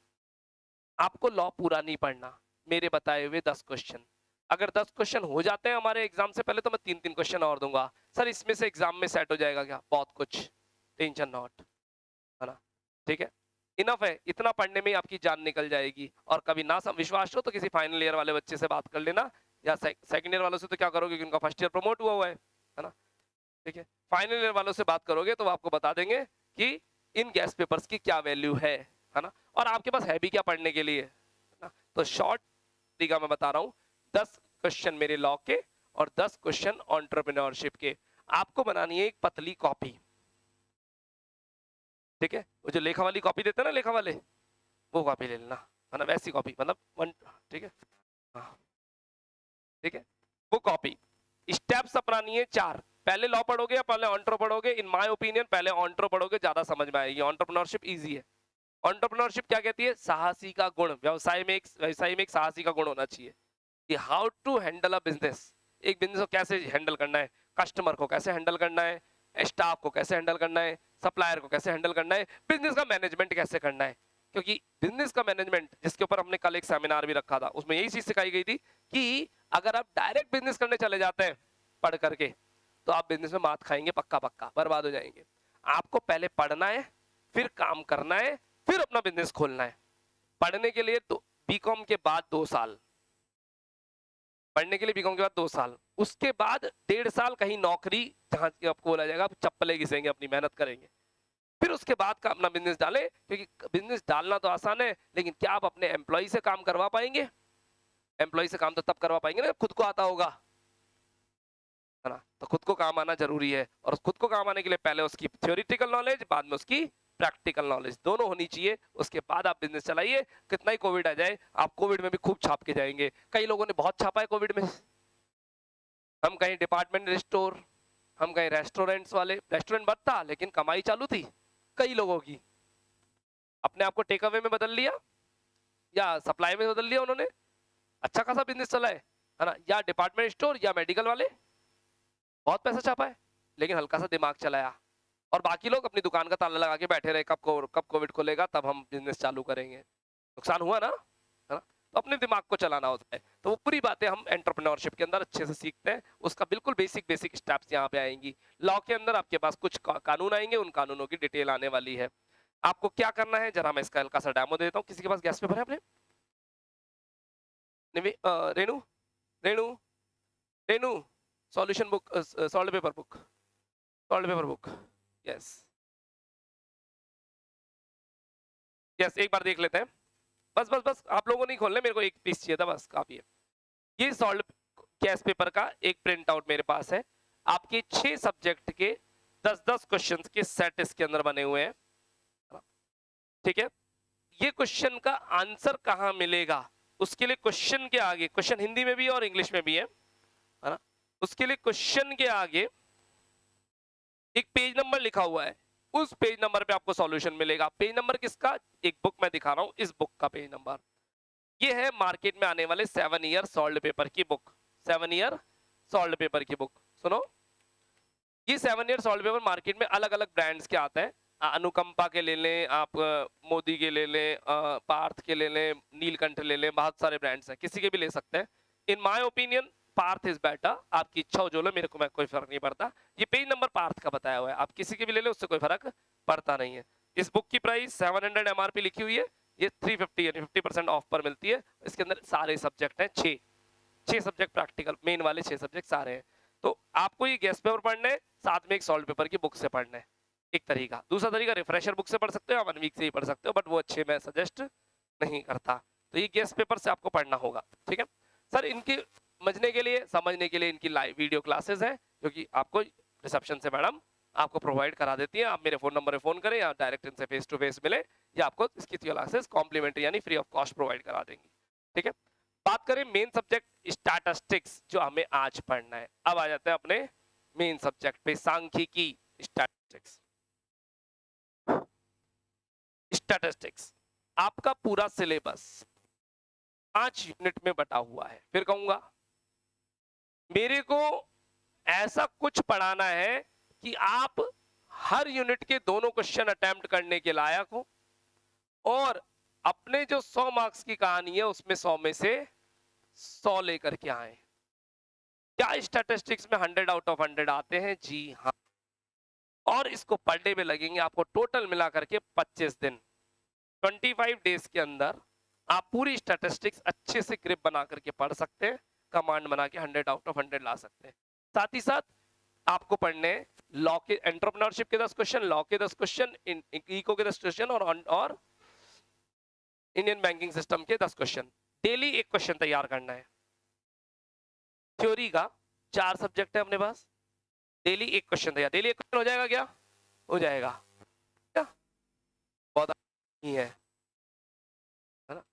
आपको लॉ पूरा नहीं पढ़ना, मेरे बताए हुए 10 क्वेश्चन, अगर 10 क्वेश्चन हो जाते हैं हमारे एग्जाम से पहले, तो मैं 3-3 क्वेश्चन और दूंगा। सर इसमें से एग्जाम में सेट हो जाएगा क्या? बहुत कुछ, टेंशन नॉट, है ना, ठीक है। इनफ है, इतना पढ़ने में ही आपकी जान निकल जाएगी। और कभी ना विश्वास हो तो किसी फाइनल ईयर वाले बच्चे से बात कर लेना, या सेकंड ईयर वालों से तो क्या करोगे कि उनका फर्स्ट ईयर प्रमोट हुआ है ना, ठीक है। फाइनल ईयर वालों से बात करोगे तो वो आपको बता देंगे कि इन गैस पेपर्स की क्या वैल्यू है ना, और आपके पास है भी क्या पढ़ने के लिए, है ना। तो शॉर्ट तरीका मैं बता रहा हूँ, 10 क्वेश्चन मेरे लॉ के और 10 क्वेश्चन एंटरप्रेन्योरशिप के। आपको बनानी है एक पतली कॉपी, ठीक है। वो जो लेखा वाली कॉपी देते हैं ना, लेखा वाले, वो कॉपी ले लेना, है ना, वैसी कॉपी, मतलब 1, ठीक है। हाँ ठीक है, वो कॉपी। स्टेप्स अपनानी है 4। पहले लॉ पढ़ोगे या पहले ऑन्ट्रो पढ़ोगे? इन माय ओपिनियन पहले ऑन्ट्रो पढ़ोगे, ज्यादा समझ में आएगी। ऑन्टरप्रेन्योरशिप इजी है। ऑन्टरप्रेन्योरशिप क्या कहती है? साहसी का गुण। व्यवसाय में एक साहसी का गुण होना चाहिए कि how to handle a business. एक बिजनेस को कैसे हैंडल करना है, कस्टमर को कैसे हैंडल करना है, स्टाफ को कैसे हैंडल करना है, सप्लायर को कैसे हैंडल करना है, बिजनेस का मैनेजमेंट कैसे करना है। क्योंकि बिजनेस का मैनेजमेंट, जिसके ऊपर हमने कल एक सेमिनार भी रखा था, उसमें यही चीज सिखाई गई थी कि अगर आप डायरेक्ट बिजनेस करने चले जाते हैं पढ़ करके, तो आप बिजनेस में मात खाएंगे, पक्का पक्का बर्बाद हो जाएंगे। आपको पहले पढ़ना है, फिर काम करना है, फिर अपना बिजनेस खोलना है। पढ़ने के लिए तो बीकॉम के बाद 2 साल, पढ़ने के लिए बीकॉम के बाद 2 साल, उसके बाद 1.5 साल कहीं नौकरी, जहां आपको बोला जाएगा आप चप्पलें घिसेंगे, अपनी मेहनत करेंगे, फिर उसके बाद का अपना बिजनेस डालें। क्योंकि बिजनेस डालना तो आसान है, लेकिन क्या आप अपने एम्प्लॉय से काम करवा पाएंगे? एम्प्लॉय से काम तो तब करवा पाएंगे ना जब खुद को आता होगा, है ना। तो खुद को काम आना जरूरी है, और खुद को काम आने के लिए पहले उसकी थ्योरेटिकल नॉलेज, बाद में उसकी प्रैक्टिकल नॉलेज, दोनों होनी चाहिए। उसके बाद आप बिजनेस चलाइए। कितना ही कोविड आ जाए, आप कोविड में भी खूब छाप के जाएंगे। कई लोगों ने बहुत छापा है कोविड में। हम कहीं डिपार्टमेंट स्टोर, हम कहीं रेस्टोरेंट्स वाले, रेस्टोरेंट बंद था लेकिन कमाई चालू थी कई लोगों की। अपने आप को टेक अवे में बदल लिया या सप्लाई में बदल लिया उन्होंने, अच्छा खासा बिजनेस चला है ना। या डिपार्टमेंट स्टोर या मेडिकल वाले, बहुत पैसा छापा है, लेकिन हल्का सा दिमाग चलाया। और बाकी लोग अपनी दुकान का ताला लगा के बैठे रहे, कब कोविड खुलेगा तब हम बिजनेस चालू करेंगे। नुकसान हुआ ना, है ना। तो अपने दिमाग को चलाना होता है। तो वो पूरी बातें हम एंटरप्रेन्योरशिप के अंदर अच्छे से सीखते हैं। उसका बिल्कुल बेसिक स्टेप्स यहाँ पे आएंगी। लॉ के अंदर आपके पास कुछ कानून आएंगे, उन कानूनों की डिटेल आने वाली है। आपको क्या करना है, जरा मैं इसका हल्का सा डेमो देता हूँ। किसी के पास गैस पेपर है अपने? Renu, Renu, Renu, solution book, salt pepper book, salt pepper book. Yes, yes, एक बार देख लेते हैं। बस बस बस, आप लोगों को नहीं खोलने, मेरे को एक पीस चाहिए था, बस काफी है। ये सॉल्ट गैस पेपर का एक प्रिंट आउट मेरे पास है। आपके 6 सब्जेक्ट के 10-10 क्वेश्चंस के सेट इसके अंदर बने हुए हैं, ठीक है। ये क्वेश्चन का आंसर कहां मिलेगा, उसके लिए क्वेश्चन के आगे, क्वेश्चन हिंदी में भी है और इंग्लिश में भी है ना। उसके लिए क्वेश्चन के आगे एक पेज नंबर लिखा हुआ है, उस पेज नंबर पे आपको सॉल्यूशन मिलेगा। पेज नंबर किसका? एक बुक मैं दिखा रहा हूं, इस बुक का पेज नंबर। ये है मार्केट में आने वाले 7 ईयर सॉल्ट पेपर की बुक। 7 ईयर सॉल्ट पेपर की बुक सुनो। ये 7 ईयर सॉल्ट पेपर मार्केट में अलग अलग ब्रांड्स के आते हैं। अनुकंपा के ले लें आप, मोदी के ले लें, पार्थ के ले लें, नीलकंठ ले लें, बहुत सारे ब्रांड्स हैं, किसी के भी ले सकते हैं। In my opinion Parth is better. आपकी इच्छा हो जो लो, मेरे को मैं कोई फर्क नहीं पड़ता। ये पेज नंबर पार्थ का बताया हुआ है, आप किसी के भी ले लें, उससे कोई फर्क पड़ता नहीं है। इस बुक की प्राइस 700 एमआरपी लिखी हुई है, ये 350 यानी 50% ऑफ पर मिलती है। इसके अंदर सारे सब्जेक्ट हैं, 6 सब्जेक्ट प्रैक्टिकल, मेन वाले 6 सब्जेक्ट सारे हैं। तो आपको ये गेस्ट पेपर पढ़ना है, साथ में एक सॉल्ट पेपर की बुक से पढ़ना है, एक तरीका। दूसरा तरीका रिफ्रेशर बुक से पढ़ सकते हो या 1 वीक से ही पढ़ सकते हो, बट वो अच्छे मैं सजेस्ट नहीं करता। तो ये गेस्ट पेपर से आपको पढ़ना होगा, ठीक है सर। इनके समझने के लिए, इनकी लाइव वीडियो क्लासेस हैं, जो कि आपको रिसेप्शन से मैडम आपको प्रोवाइड करा देती है। आप मेरे फोन नंबर पे फोन करें या डायरेक्ट इनसे फेस टू फेस मिले, या आपको इसकी क्लासेस कॉम्प्लीमेंट्री यानी फ्री ऑफ कॉस्ट प्रोवाइड करा देंगी, ठीक है। बात करें मेन सब्जेक्ट स्टैटिस्टिक्स, जो हमें आज पढ़ना है। अब आ जाते हैं अपने मेन सब्जेक्ट पे, सांख्यिकी, स्टैटिस्टिक्स। स्टैटिस्टिक्स आपका पूरा सिलेबस 5 यूनिट में बटा हुआ है। फिर कहूंगा, मेरे को ऐसा कुछ पढ़ाना है कि आप हर यूनिट के दोनों क्वेश्चन अटेम्प्ट करने के लायक हो, और अपने जो 100 मार्क्स की कहानी है उसमें 100 में से 100 लेकर के आए। क्या स्टैटिस्टिक्स में 100 आउट ऑफ 100 आते हैं? जी हाँ। और इसको पर डे में लगेंगे आपको टोटल मिला करके 25 दिन। 25 डेज के अंदर आप पूरी स्टैटिस्टिक्स अच्छे से ग्रिप बना करके पढ़ सकते हैं, कमांड बना के 100 आउट ऑफ 100 ला सकते हैं। साथ ही साथ आपको पढ़ने लॉ के, एंटरप्रेन्योरशिप के 10 क्वेश्चन, लॉ के 10 क्वेश्चन, इको के 10 क्वेश्चन, और इंडियन बैंकिंग सिस्टम के 10 क्वेश्चन। डेली एक क्वेश्चन तैयार करना है। थ्योरी का 4 सब्जेक्ट है अपने पास, डेली एक क्वेश्चन तैयार। डेली एक क्वेश्चन हो जाएगा क्या? हो जाएगा क्या? बहुत ही है ना।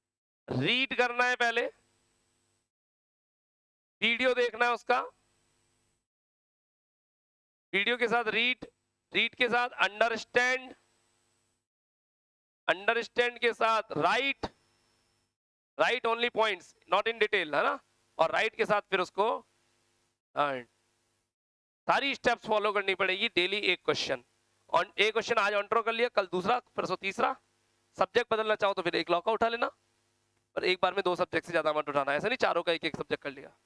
रीड करना है पहले, वीडियो देखना है उसका, वीडियो के साथ रीड, रीड के साथ अंडरस्टैंड, अंडरस्टैंड के साथ right, right only points not in detail, है ना, और राइट के साथ फिर उसको सारी स्टेप्स फॉलो करनी पड़ेगी। डेली एक क्वेश्चन, और एक क्वेश्चन आज ऑन कर लिया, कल दूसरा, परसों तीसरा। सब्जेक्ट बदलना चाहो तो फिर एक लॉ का उठा लेना, पर एक बार में 2 सब्जेक्ट से ज्यादा मत उठाना, ऐसा नहीं चारों का एक एक सब्जेक्ट कर लिया,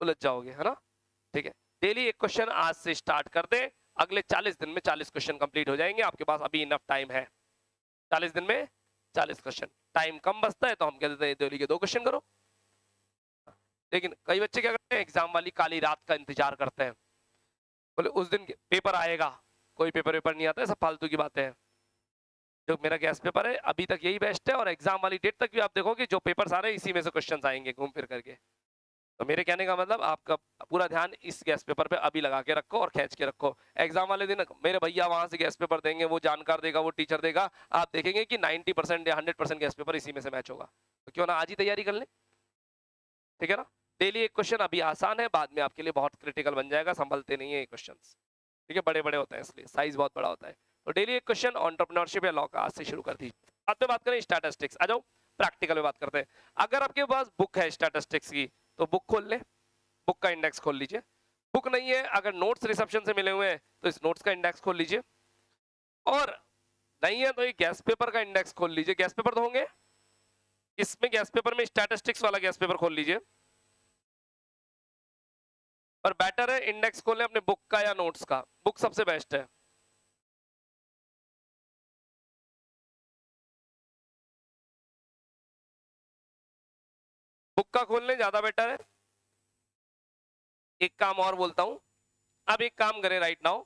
उलझ जाओगे, है ना। ठीक है, डेली एक क्वेश्चन आज से स्टार्ट कर दे, अगले 40 दिन में 40 क्वेश्चन कंप्लीट हो जाएंगे। आपके पास अभी इनफ टाइम है, 40 दिन में 40 क्वेश्चन। टाइम कम बचता है तो हम कह देते हैं डेली के 2 क्वेश्चन करो, लेकिन कई बच्चे क्या करते हैं, एग्जाम वाली काली रात का इंतजार करते हैं, बोले उस दिन पेपर आएगा, कोई पेपर नहीं आता है, सब फालतू की बातें हैं। जो मेरा गैस पेपर है अभी तक यही बेस्ट है, और एग्जाम वाली डेट तक भी आप देखोगे जो पेपर आ रहे हैं इसी में से क्वेश्चन आएंगे घूम फिर करके। तो मेरे कहने का मतलब आपका पूरा ध्यान इस गैस पेपर पे अभी लगा के रखो और खींच के रखो। एग्जाम वाले दिन मेरे भैया वहां से गैस पेपर देंगे, वो जानकार देगा, वो टीचर देगा, आप देखेंगे कि 90% या 100% गैस पेपर इसी में से मैच होगा। तो क्यों ना आज ही तैयारी कर लें, ठीक है ना। डेली एक क्वेश्चन अभी आसान है, बाद में आपके लिए बहुत क्रिटिकल बन जाएगा, संभलते नहीं है ये क्वेश्चन, ठीक है, बड़े बड़े होते हैं इसलिए, साइज बहुत बड़ा होता है। तो डेली एक क्वेश्चन एंटरप्रेन्योरशिप या लॉ का आज से शुरू कर दीजिए। बाद में बात करें स्टैटिस्टिक्स, आ जाओ प्रैक्टिकल में बात करते हैं। अगर आपके पास बुक है स्टैटिस्टिक्स की तो बुक खोल ले, बुक का इंडेक्स खोल लीजिए। बुक नहीं है, अगर नोट्स रिसेप्शन से मिले हुए हैं तो इस नोट्स का इंडेक्स खोल लीजिए, और नहीं है तो ये गैस पेपर का इंडेक्स खोल लीजिए। गैस पेपर तो होंगे इसमें, गैस पेपर में स्टैटिस्टिक्स वाला गैस पेपर खोल लीजिए, और बेटर है इंडेक्स खोलें अपने बुक का या नोट्स का, बुक सबसे बेस्ट है। बुक का खोल लें, ज्यादा बेटर है। एक काम और बोलता हूं, अब एक काम करें राइट नाउ,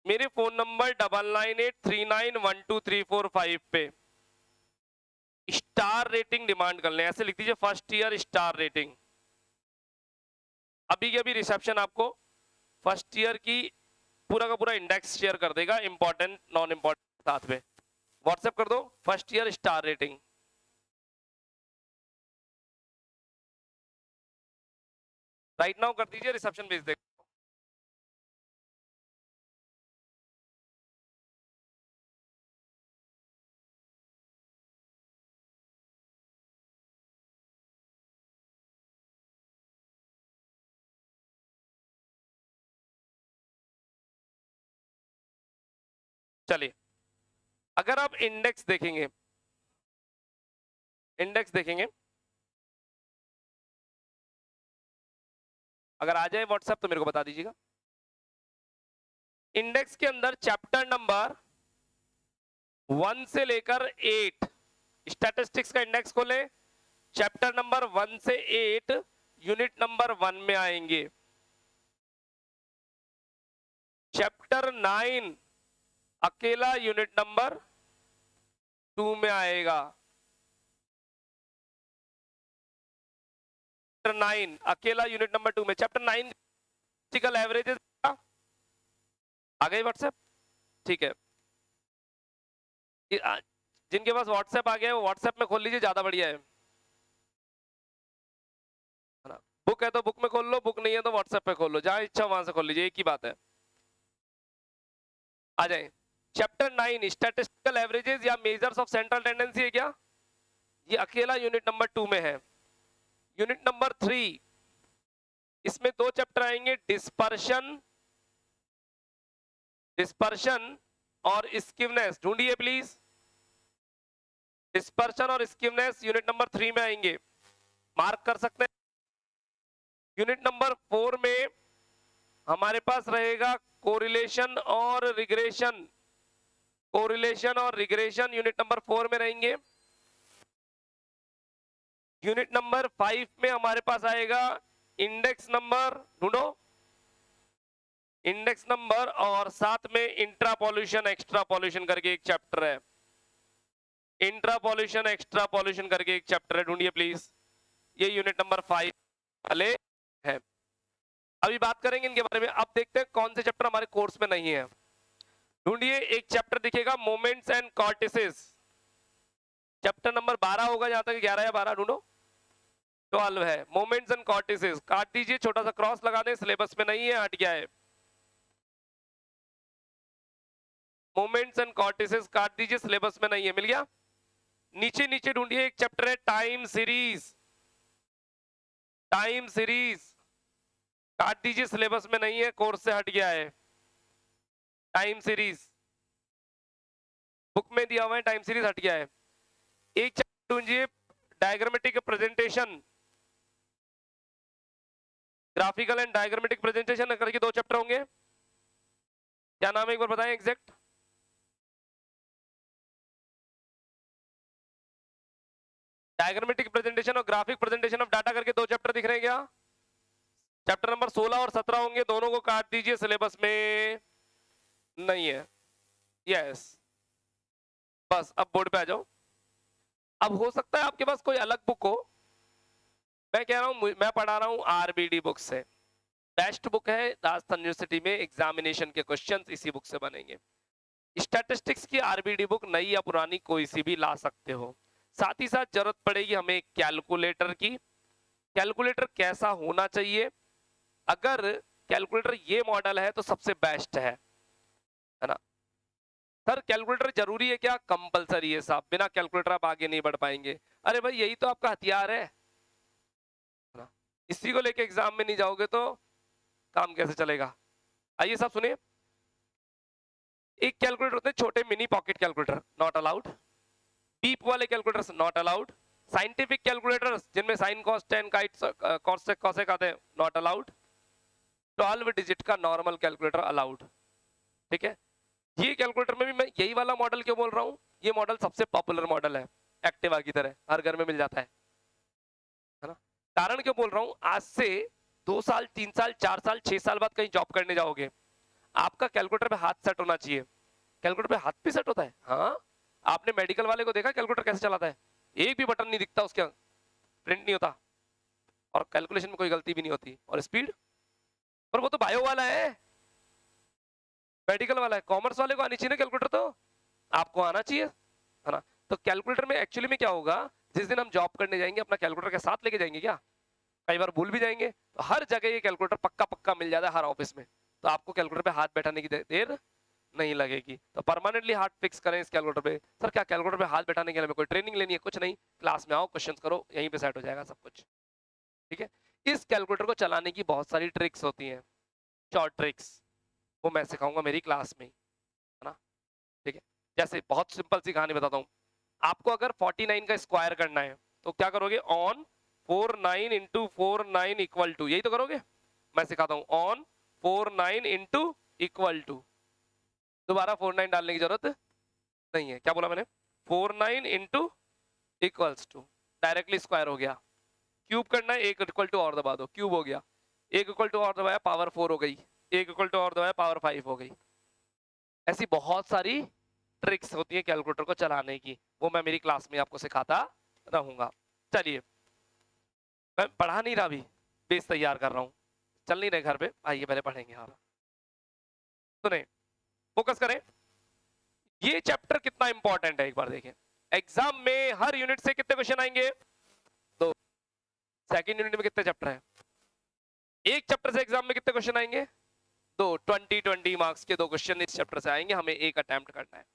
मेरे फोन नंबर 9983912345 पे स्टार रेटिंग डिमांड कर लें, ऐसे लिख दीजिए फर्स्ट ईयर स्टार रेटिंग। अभी के अभी रिसेप्शन आपको फर्स्ट ईयर की पूरा का पूरा इंडेक्स शेयर कर देगा, इंपॉर्टेंट नॉन इंपॉर्टेंट साथ में। व्हाट्सएप कर दो first year star rating, right now कर दीजिए, रिसेप्शन भेज देगा। चलिए, अगर आप इंडेक्स देखेंगे, इंडेक्स देखेंगे, अगर आ जाए व्हाट्सएप तो मेरे को बता दीजिएगा। इंडेक्स के अंदर चैप्टर नंबर 1 से लेकर 8, स्टैटिस्टिक्स का इंडेक्स खोले, चैप्टर नंबर 1 से 8 यूनिट नंबर 1 में आएंगे। चैप्टर 9 अकेला यूनिट नंबर 2 में आएगा। चैप्टर 9 अकेला यूनिट नंबर 2 में। चैप्टर 9 फिजिकल एवरेजेस आ गए व्हाट्सएप, ठीक है। जिनके पास व्हाट्सएप आ गया है वो व्हाट्सएप में खोल लीजिए, ज्यादा बढ़िया है ना। बुक है तो बुक में खोल लो, बुक नहीं है तो व्हाट्सएप पे खोल लो, जहां इच्छा वहां से खोल लीजिए, एक ही बात है। आ जाए चैप्टर 9 स्टैटिस्टिकल एवरेजेस या मेजर्स ऑफ सेंट्रल टेंडेंसी है क्या, ये अकेला यूनिट नंबर 2 में है। यूनिट नंबर 3 इसमें 2 चैप्टर आएंगे, डिस्पर्शन, डिस्पर्शन और स्किवनेस, ढूंढिए प्लीज। डिस्पर्शन और स्किवनेस यूनिट नंबर 3 में आएंगे, मार्क कर सकते हैं। यूनिट नंबर 4 में हमारे पास रहेगा कोरिलेशन और रिग्रेशन, कोरिलेशन और रिग्रेशन यूनिट नंबर 4 में रहेंगे। यूनिट नंबर 5 में हमारे पास आएगा इंडेक्स नंबर, ढूंढो इंडेक्स नंबर, और साथ में इंट्रापोल्यूशन एक्स्ट्रापोल्यूशन करके एक चैप्टर है, इंट्रापोल्यूशन एक्स्ट्रापोल्यूशन करके एक चैप्टर है, ढूंढिए प्लीज। ये यूनिट नंबर 5 वाले है। अभी बात करेंगे इनके बारे में। अब देखते हैं कौन से चैप्टर हमारे कोर्स में नहीं है। ढूंढिए, एक चैप्टर दिखेगा मोमेंट्स एंड कॉर्टिसेस, चैप्टर नंबर 12 होगा, जहां तक 11 या 12 ढूंढो। 12 है। मोमेंट्स एंड कॉर्टिसेस काट दीजिए, छोटा सा क्रॉस लगा दें, सिलेबस में नहीं है, हट गया है। मोमेंट्स एंड कॉर्टिसेस काट दीजिए, सिलेबस में नहीं है, मिल गया। नीचे नीचे ढूंढिए, एक चैप्टर है टाइम सीरीज, टाइम सीरीज काट दीजिए, सिलेबस में नहीं है, कोर्स से हट गया है। टाइम सीरीज बुक में दिया हुआ है, टाइम सीरीज हट गया है। एक चैप्टर ढूंढिए, diagrammatic presentation, graphical and diagrammatic presentation करके 2 चैप्टर होंगे। क्या नाम है एक बार बताएं एग्जैक्ट। डायग्रामेटिक प्रेजेंटेशन और ग्राफिक प्रेजेंटेशन ऑफ डाटा करके 2 चैप्टर दिख रहे हैं क्या? चैप्टर नंबर 16 और 17 होंगे, दोनों को काट दीजिए, सिलेबस में नहीं है। यस, बस अब बोर्ड पे आ जाओ। अब हो सकता है आपके पास कोई अलग बुक हो, मैं कह रहा हूं मैं पढ़ा रहा हूं आरबीडी बुक से, बेस्ट बुक है राजस्थान यूनिवर्सिटी में, एग्जामिनेशन के क्वेश्चंस इसी बुक से बनेंगे। स्टैटिस्टिक्स की आरबीडी बुक नई या पुरानी कोई सी भी ला सकते हो। साथ ही साथ जरूरत पड़ेगी हमें कैलकुलेटर की। कैलकुलेटर कैसा होना चाहिए? अगर कैलकुलेटर ये मॉडल है तो सबसे बेस्ट है ना। सर कैलकुलेटर जरूरी है क्या? कंपलसरी है साहब, बिना कैलकुलेटर आप आगे नहीं बढ़ पाएंगे। अरे भाई यही तो आपका हथियार है ना, इसी को लेके एग्जाम में नहीं जाओगे तो काम कैसे चलेगा। आइए साहब सुनिए, एक कैलकुलेटर होते हैं छोटे mini pocket calculator, not allowed. Beep वाले calculators not allowed. Scientific calculators जिनमें sine cos tan cosec cosec आते हैं, नॉट अलाउड। 12 डिजिट का नॉर्मल कैलकुलेटर अलाउड। ठीक है, ये कैलकुलेटर में भी मैं यही वाला मॉडल क्यों बोल रहा हूँ, ये मॉडल सबसे पॉपुलर मॉडल है, एक्टिवा की तरह हर घर में मिल जाता है ना। कारण क्यों बोल रहा हूँ, आज से 2 साल 3 साल 4 साल 6 साल बाद कहीं जॉब करने जाओगे, आपका कैलकुलेटर पे हाथ सेट होना चाहिए। कैलकुलेटर पे हाथ भी सेट होता है, हाँ। आपने मेडिकल वाले को देखा कैलकुलेटर कैसे चलाता है? एक भी बटन नहीं दिखता उसके, प्रिंट नहीं होता, और कैलकुलेशन में कोई गलती भी नहीं होती, और स्पीड। पर वो तो बायो वाला है, मेडिकल वाला है, कॉमर्स वाले को आनी चाहिए ना कैलकुलेटर, तो आपको आना चाहिए, है ना। तो कैलकुलेटर में एक्चुअली में क्या होगा, जिस दिन हम जॉब करने जाएंगे अपना कैलकुलेटर के साथ लेके जाएंगे क्या? कई बार भूल भी जाएंगे, तो हर जगह ये कैलकुलेटर पक्का पक्का मिल जाता है, हर ऑफिस में। तो आपको कैलकुलेटर पे हाथ बैठाने की देर नहीं लगेगी। तो परमानेंटली हाथ फिक्स करें इस कैलकुलेटर पे। सर क्या कैलकुलेटर पे हाथ बैठाने के लिए कोई ट्रेनिंग लेनी है? कुछ नहीं, क्लास में आओ, क्वेश्चंस करो, यहीं पे सेट हो जाएगा सब कुछ। ठीक है, इस कैलकुलेटर को चलाने की बहुत सारी ट्रिक्स होती हैं, शॉर्ट ट्रिक्स, वो मैं सिखाऊंगा मेरी क्लास में, है ना। ठीक है, जैसे बहुत सिंपल सी कहानी बताता हूँ। आपको अगर 49 का स्क्वायर करना है तो क्या करोगे, ऑन 49 इंटू 49 इक्वल टू, यही तो करोगे। मैं सिखाता हूँ, ऑन 49 इंटू इक्वल टू, दोबारा 49 डालने की जरूरत नहीं है। क्या बोला मैंने? 49 into equals to, directly square हो गया। क्यूब करना है, एक इक्वल टू और दबा दो, क्यूब हो गया। एक इक्वल टू और दबाया, पावर 4 हो गई। एक इक्वल टू और दबाया, पावर 5 हो गई। ऐसी बहुत सारी ट्रिक्स होती है कैलकुलेटर को चलाने की, वो मैं मेरी क्लास में आपको सिखाता रहूंगा। चलिए, मैं पढ़ा नहीं रहा, अभी बेस तैयार कर रहा हूँ, चल नहीं रहे घर पे, आइए पहले पढ़ेंगे। हाँ सुने, फोकस करें, ये चैप्टर कितना इंपॉर्टेंट है एक बार देखें। एग्जाम में हर यूनिट से कितने क्वेश्चन आएंगे? 2। सेकंड यूनिट में कितने चैप्टर है? एक चैप्टर से एग्जाम में कितने क्वेश्चन आएंगे? 2। 20 मार्क्स के 2 क्वेश्चन इस चैप्टर से आएंगे, हमें एक अटेम्प्ट करना है।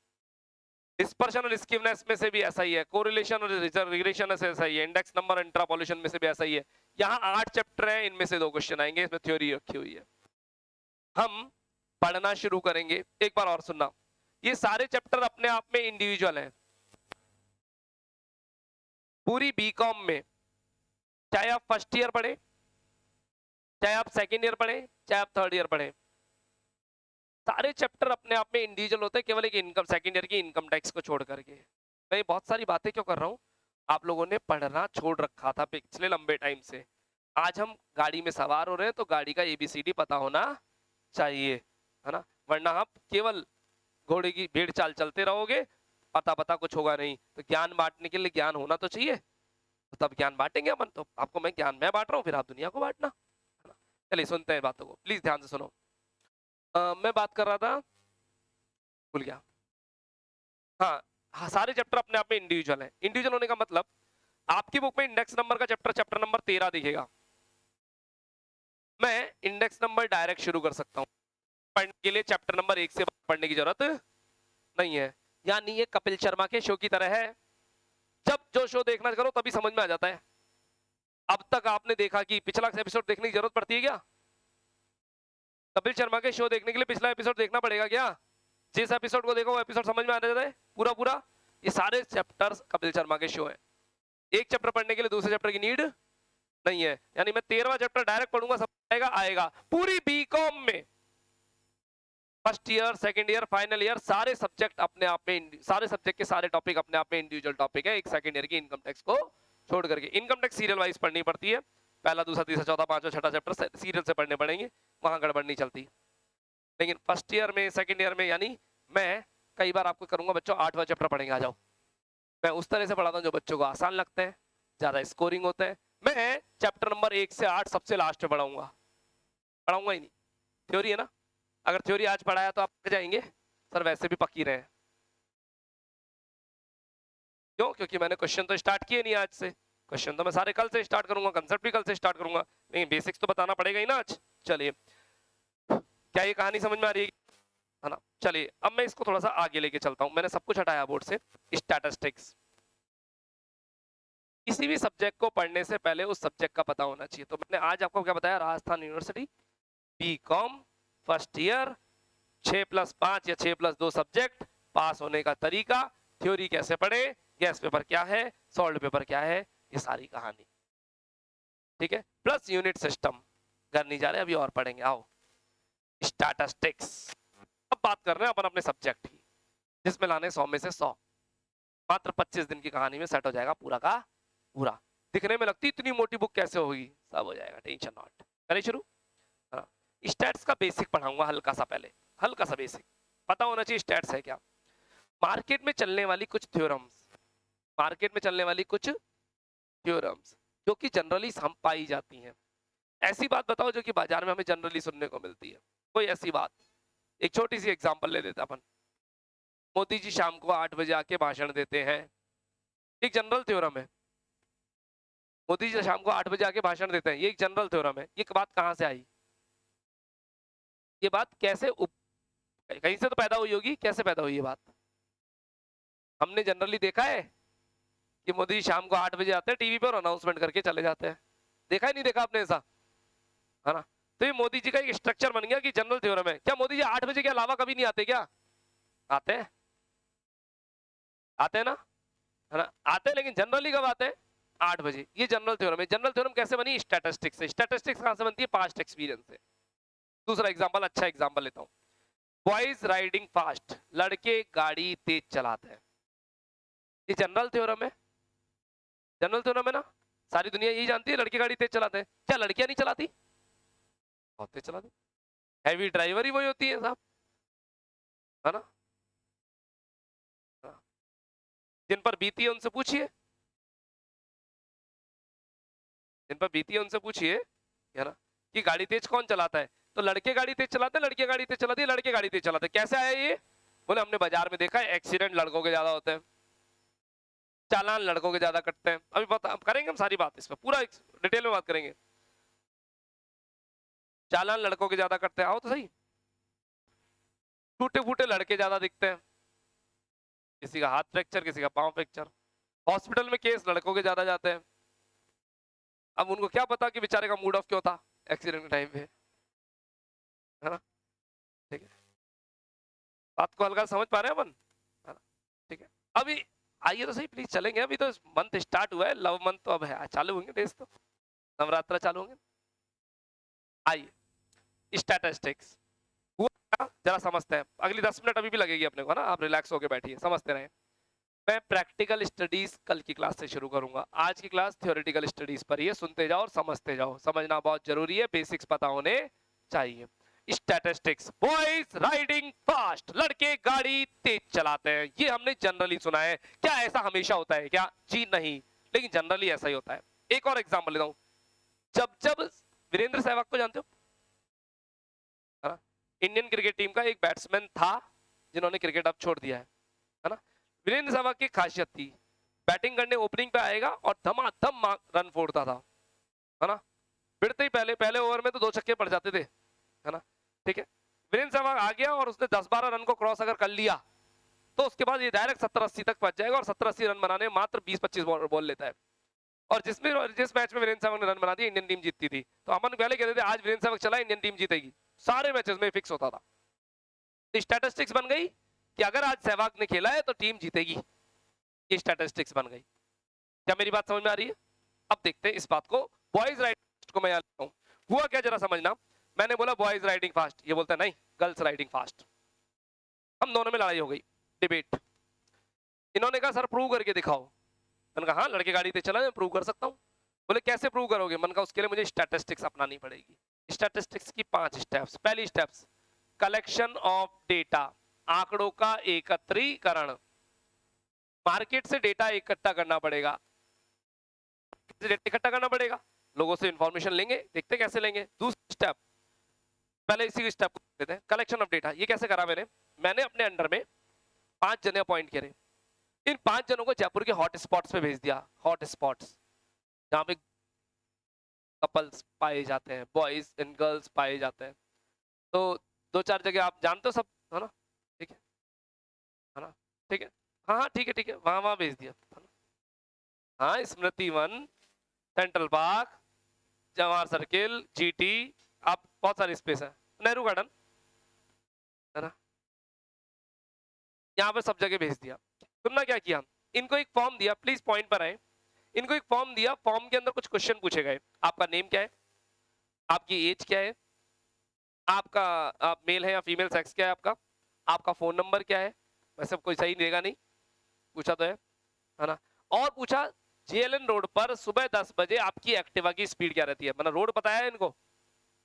डिस्पर्शन और स्कीवनेस में से भी ऐसा ही है, कोरिलेशन और रिग्रेशन से ऐसा ही है, इंडेक्स नंबर इंट्रापोलेशन में से भी ऐसा ही है। यहाँ 8 चैप्टर है, इनमें से 2 क्वेश्चन आएंगे, इसमें थ्योरी रखी हुई है। हम पढ़ना शुरू करेंगे, एक बार और सुनना, ये सारे चैप्टर अपने आप में इंडिविजुअल हैं। पूरी बीकॉम में, चाहे आप फर्स्ट ईयर पढ़े, चाहे आप सेकेंड ईयर पढ़े, चाहे आप थर्ड ईयर पढ़े, सारे चैप्टर अपने आप में इंडिविजुअल होते हैं, केवल एक इनकम सेकेंड ईयर की इनकम टैक्स को छोड़ करके। मैं बहुत सारी बातें क्यों कर रहा हूँ, आप लोगों ने पढ़ना छोड़ रखा था पिछले लंबे टाइम से। आज हम गाड़ी में सवार हो रहे हैं तो गाड़ी का एबीसीडी पता होना चाहिए, है ना, वरना आप केवल घोड़े की भेड़ चाल चलते रहोगे, पता पता कुछ होगा नहीं। तो ज्ञान बांटने के लिए ज्ञान होना तो चाहिए, तो तब ज्ञान बांटेंगे अपन। तो आपको मैं ज्ञान मैं बांट रहा हूँ, फिर आप दुनिया को बांटना, है ना। चलिए सुनते हैं बातों को, प्लीज ध्यान से सुनो। मैं बात कर रहा था, भूल गया। हाँ, हाँ, सारे चैप्टर अपने आप में इंडिविजुअल है। इंडिविजुअल होने का मतलब, आपकी बुक में इंडेक्स नंबर का चैप्टर नंबर 13 दिखेगा। मैं इंडेक्स नंबर डायरेक्ट शुरू कर सकता हूँ पढ़ने के लिए, चैप्टर नंबर 1 से पढ़ने की जरूरत नहीं है। यानी ये कपिल शर्मा के शो की तरह है, जब जो शो देखना करो तभी समझ में आ जाता है। अब तक आपने देखा कि पिछला एपिसोड देखने की जरूरत पड़ती है क्या? कपिल शर्मा के शो देखने के लिए पिछला एपिसोड देखना पड़ेगा क्या? जिस एपिसोड को देखो वो एपिसोड समझ में आ जाता है पूरा पूरा। ये सारे चैप्टर्स कपिल शर्मा के शो है। एक चैप्टर पढ़ने के लिए दूसरे चैप्टर की नीड नहीं है। यानी मैं 13वां चैप्टर डायरेक्ट पढ़ूंगा, सब आएगा पूरी बीकॉम में। First year, second year, final year, सारे सब्जेक्ट अपने आप में, सारे सब्जेक्ट के सारे टॉपिक अपने आप में इंडिविजुअल टॉपिक है। एक सेकंड ईयर की इनकम टैक्स को छोड़ करके। इनकम टैक्स सीरियल वाइज पढ़नी पड़ती है, पहला दूसरा तीसरा चौथा पांचवा छठा चैप्टर सीरियल से पढ़ने पड़ेंगे, वहां गड़बड़ नहीं चलती। लेकिन फर्स्ट ईयर में, सेकंड ईयर में, यानी मैं कई बार आपको करूंगा बच्चों 8वां चैप्टर पढ़ेंगे, आ जाओ। मैं उस तरह से पढ़ाता हूँ जो बच्चों को आसान लगते हैं, ज्यादा स्कोरिंग होता है। मैं चैप्टर नंबर 1 से 8 सबसे लास्ट में पढ़ाऊंगा ही नहीं। थ्योरी है ना, अगर थ्योरी आज पढ़ाया तो आप पक जाएंगे, सर वैसे भी पकी रहे। क्यों? क्योंकि मैंने क्वेश्चन तो स्टार्ट किए नहीं आज से। क्वेश्चन तो मैं सारे कल से स्टार्ट करूंगा, कंसेप्ट भी कल से स्टार्ट करूंगा, लेकिन बेसिक्स तो बताना पड़ेगा ही ना आज। चलिए, क्या ये कहानी समझ में आ रही है ना? चलिए अब मैं इसको थोड़ा सा आगे लेके चलता हूं। मैंने सब कुछ हटाया बोर्ड से। स्टैटिस्टिक्स, किसी भी सब्जेक्ट को पढ़ने से पहले उस सब्जेक्ट का पता होना चाहिए। तो मैंने आज आपको क्या बताया? Rajasthan university BCom first year, 6+5 या 6+2 सब्जेक्ट, पास होने का तरीका, थ्योरी कैसे पढ़े, गैस पेपर क्या है, सॉल्ड पेपर क्या है, ये सारी कहानी, ठीक है। प्लस यूनिट सिस्टम, घर नहीं जा रहे अभी और पढ़ेंगे, आओ। स्टैटिस्टिक्स, अब बात कर रहे हैं अपन अपने सब्जेक्ट की, जिसमें लाने 100 में से 100, मात्र 25 दिन की कहानी में सेट हो जाएगा पूरा का पूरा। दिखने में लगती इतनी मोटी बुक कैसे होगी, सब हो जाएगा, टेंशन नॉट। करें शुरू। स्टैट्स का बेसिक पढ़ाऊंगा हल्का सा, पहले हल्का सा बेसिक पता होना चाहिए स्टैट्स है क्या। मार्केट में चलने वाली कुछ थ्योरम्स, मार्केट में चलने वाली कुछ थ्योरम्स जो कि जनरली हम पाई जाती हैं। ऐसी बात बताओ जो कि बाजार में हमें जनरली सुनने को मिलती है, कोई ऐसी बात। एक छोटी सी एग्जांपल ले लेते अपन। मोदी जी शाम को 8 बजे आके भाषण देते हैं, एक जनरल थ्योरम है। मोदी जी शाम को 8 बजे आके भाषण देते हैं, ये एक जनरल थ्योरम है। ये बात कहां से आई? ये बात कैसे कहीं से तो पैदा हुई होगी, कैसे पैदा हुई ये बात? हमने जनरली देखा है कि मोदी जी शाम को 8 बजे आते हैं टीवी पर, अनाउंसमेंट करके चले जाते हैं। देखा ही नहीं देखा आपने ऐसा, है ना? तो ये मोदी जी का एक स्ट्रक्चर बन गया कि जनरल थ्योरम है। क्या मोदी जी 8 बजे के अलावा कभी नहीं आते क्या? आते हैं, आते हैं ना, है ना? आते हैं, लेकिन जनरली कब आते हैं? 8 बजे। ये जनरल थ्योरम है। जनरल थ्योरम कैसे बनी? स्टैटिस्टिक्स से। स्टैटिस्टिक्स कहां से बनती है? पास्ट एक्सपीरियंस से। दूसरा एग्जांपल, अच्छा एग्जांपल लेता हूं। बॉयज राइडिंग फास्ट, लड़के गाड़ी तेज चलाते हैं। ये जनरल थ्योरम है, जनरल थ्योरम है ना, सारी दुनिया यही जानती है लड़के गाड़ी तेज चलाते हैं। क्या लड़कियां नहीं चलाती? बहुत तेज चलाती। हैवी ड्राइवर ही वही होती है साहब, है ना? हाँ। जिन पर बीती है उनसे पूछिए, जिन पर बीती है उनसे पूछिए, है ना, कि गाड़ी तेज कौन चलाता है? तो लड़के गाड़ी तेज चलाते हैं, लड़कियां गाड़ी तेज चलाती है, लड़के गाड़ी तेज चलाते हैं। कैसे आया ये? बोले हमने बाजार में देखा है, एक्सीडेंट लड़कों के ज्यादा होते हैं, चालान लड़कों के ज्यादा कटते हैं। अभी बता करेंगे हम सारी बात, इस पर पूरा डिटेल में बात करेंगे। चालान लड़कों के ज्यादा कटते हैं, आओ तो सही। टूटे फूटे लड़के ज्यादा दिखते हैं, किसी का हाथ फ्रैक्चर, किसी का पांव फ्रैक्चर। हॉस्पिटल में केस लड़कों के ज्यादा जाते हैं। अब उनको क्या पता कि बेचारे का मूड ऑफ क्यों था एक्सीडेंट के टाइम पे, है ना? ठीक है, बात को हल्का समझ पा रहे हैं अपन, है ना? ठीक है, अभी आइए तो सही प्लीज, चलेंगे। अभी तो मंथ स्टार्ट हुआ है, लव मंथ तो अब है, चालू होंगे डेज, तो नवरात्रा चालू होंगे। आइए, स्टैटिस्टिक्स हुआ जरा समझते हैं। अगली 10 मिनट अभी भी लगेगी अपने को ना, आप रिलैक्स होकर बैठिए, समझते रहें। मैं प्रैक्टिकल स्टडीज कल की क्लास से शुरू करूंगा, आज की क्लास थ्योरेटिकल स्टडीज पर ही है। सुनते जाओ और समझते जाओ, समझना बहुत जरूरी है, बेसिक्स पता होने चाहिए। स्टैटिस्टिक्स, बॉयज राइडिंग फास्ट, लड़के गाड़ी तेज चलाते हैं, ये हमने जनरली सुना है। क्या ऐसा हमेशा होता है क्या? जी नहीं, लेकिन जनरली ऐसा ही होता है। एक और एग्जांपल लेता हूं। जब जब वीरेंद्र सहवाग को जानते हो, है ना? इंडियन क्रिकेट टीम का एक बैट्समैन था जिन्होंने क्रिकेट अब छोड़ दिया है ना? वीरेंद्र सहवाग की खासियत थी, बैटिंग करने ओपनिंग पे आएगा और धमाधम रन फोड़ता था, है ना। भिड़ते ही पहले ओवर में तो 2 छक्के पड़ जाते थे, है ना। ठीक है, वीरेंद्र सहवाग आ गया और उसने 10-12 रन को क्रॉस अगर कर लिया तो उसके बाद ये डायरेक्ट 70-80 तक पहुंच जाएगा और 70-80 रन बनाने में मात्र 20-25 बॉल लेता है। और जिस मैच में वीरेंद्र सहवाग ने रन बना दिए इंडियन टीम जीतती थी, तो अमन पहले कहते थे आज वीरेंद्र सहवाग चला इंडियन टीम जीतेगी, सारे मैचेस में फिक्स होता था। स्टैटिस्टिक्स बन गई कि अगर आज सहवाग ने खेला है तो टीम जीतेगी, ये स्टैटिस्टिक्स बन गई। क्या मेरी बात समझ में आ रही है? अब देखते हैं इस बात को। बॉयज राइडिंग को मैं यहाँ लिखता हूँ, हुआ क्या जरा समझना। मैंने बोला बॉयज राइडिंग फास्ट, ये बोलता है नहीं गर्ल्स राइडिंग फास्ट। हम दोनों में लड़ाई हो गई, डिबेट। इन्होंने कहा सर प्रूव करके दिखाओ। मैंने कहा हाँ लड़के गाड़ी पे चला मैं प्रूव कर सकता हूँ। बोले कैसे प्रूव करोगे? मैंने कहा उसके लिए मुझे स्टैटिस्टिक्स अपनानी पड़ेगी। स्टैटिस्टिक्स की 5 स्टेप्स। पहली स्टेप्स कलेक्शन ऑफ डेटा, आंकड़ों का एकत्रीकरण। मार्केट से डेटा इकट्ठा करना पड़ेगा, डेटा इकट्ठा करना पड़ेगा, लोगों से इंफॉर्मेशन लेंगे, देखते कैसे लेंगे। दूसरी स्टेप, पहले इसी स्टेप को देते हैं, कलेक्शन ऑफ डेटा। ये कैसे करा मैंने अपने अंडर में 5 जने अपॉइंट करे। इन 5 जनों को जयपुर के हॉट स्पॉट्स पे भेज दिया। हॉट स्पॉट्स जहाँ पे कपल्स पाए जाते हैं, बॉयज एंड गर्ल्स पाए जाते हैं। तो 2-4 जगह आप जानते हो सब, है ना। ठीक है ना, ठीक है, हाँ हाँ ठीक है, वहां भेज दिया, है ना। हाँ, Smriti Van, central park, Jawahar circle, GT, आप बहुत सारे स्पेस है, नेहरू गार्डन, है ना। यहाँ पे सब जगह भेज दिया। तुमने क्या किया, इनको एक फॉर्म दिया, प्लीज पॉइंट पर आए। इनको एक फॉर्म दिया, फॉर्म के अंदर कुछ क्वेश्चन पूछे गए। आपका नेम क्या है, आपकी एज क्या है, आपका आप मेल है या फीमेल सेक्स क्या है आपका फोन नंबर क्या है। वैसे कोई सही देगा नहीं, पूछा तो है ना। और पूछा जेएलएन रोड पर सुबह 10 बजे आपकी एक्टिवा की स्पीड क्या रहती है। मतलब रोड बताया है इनको,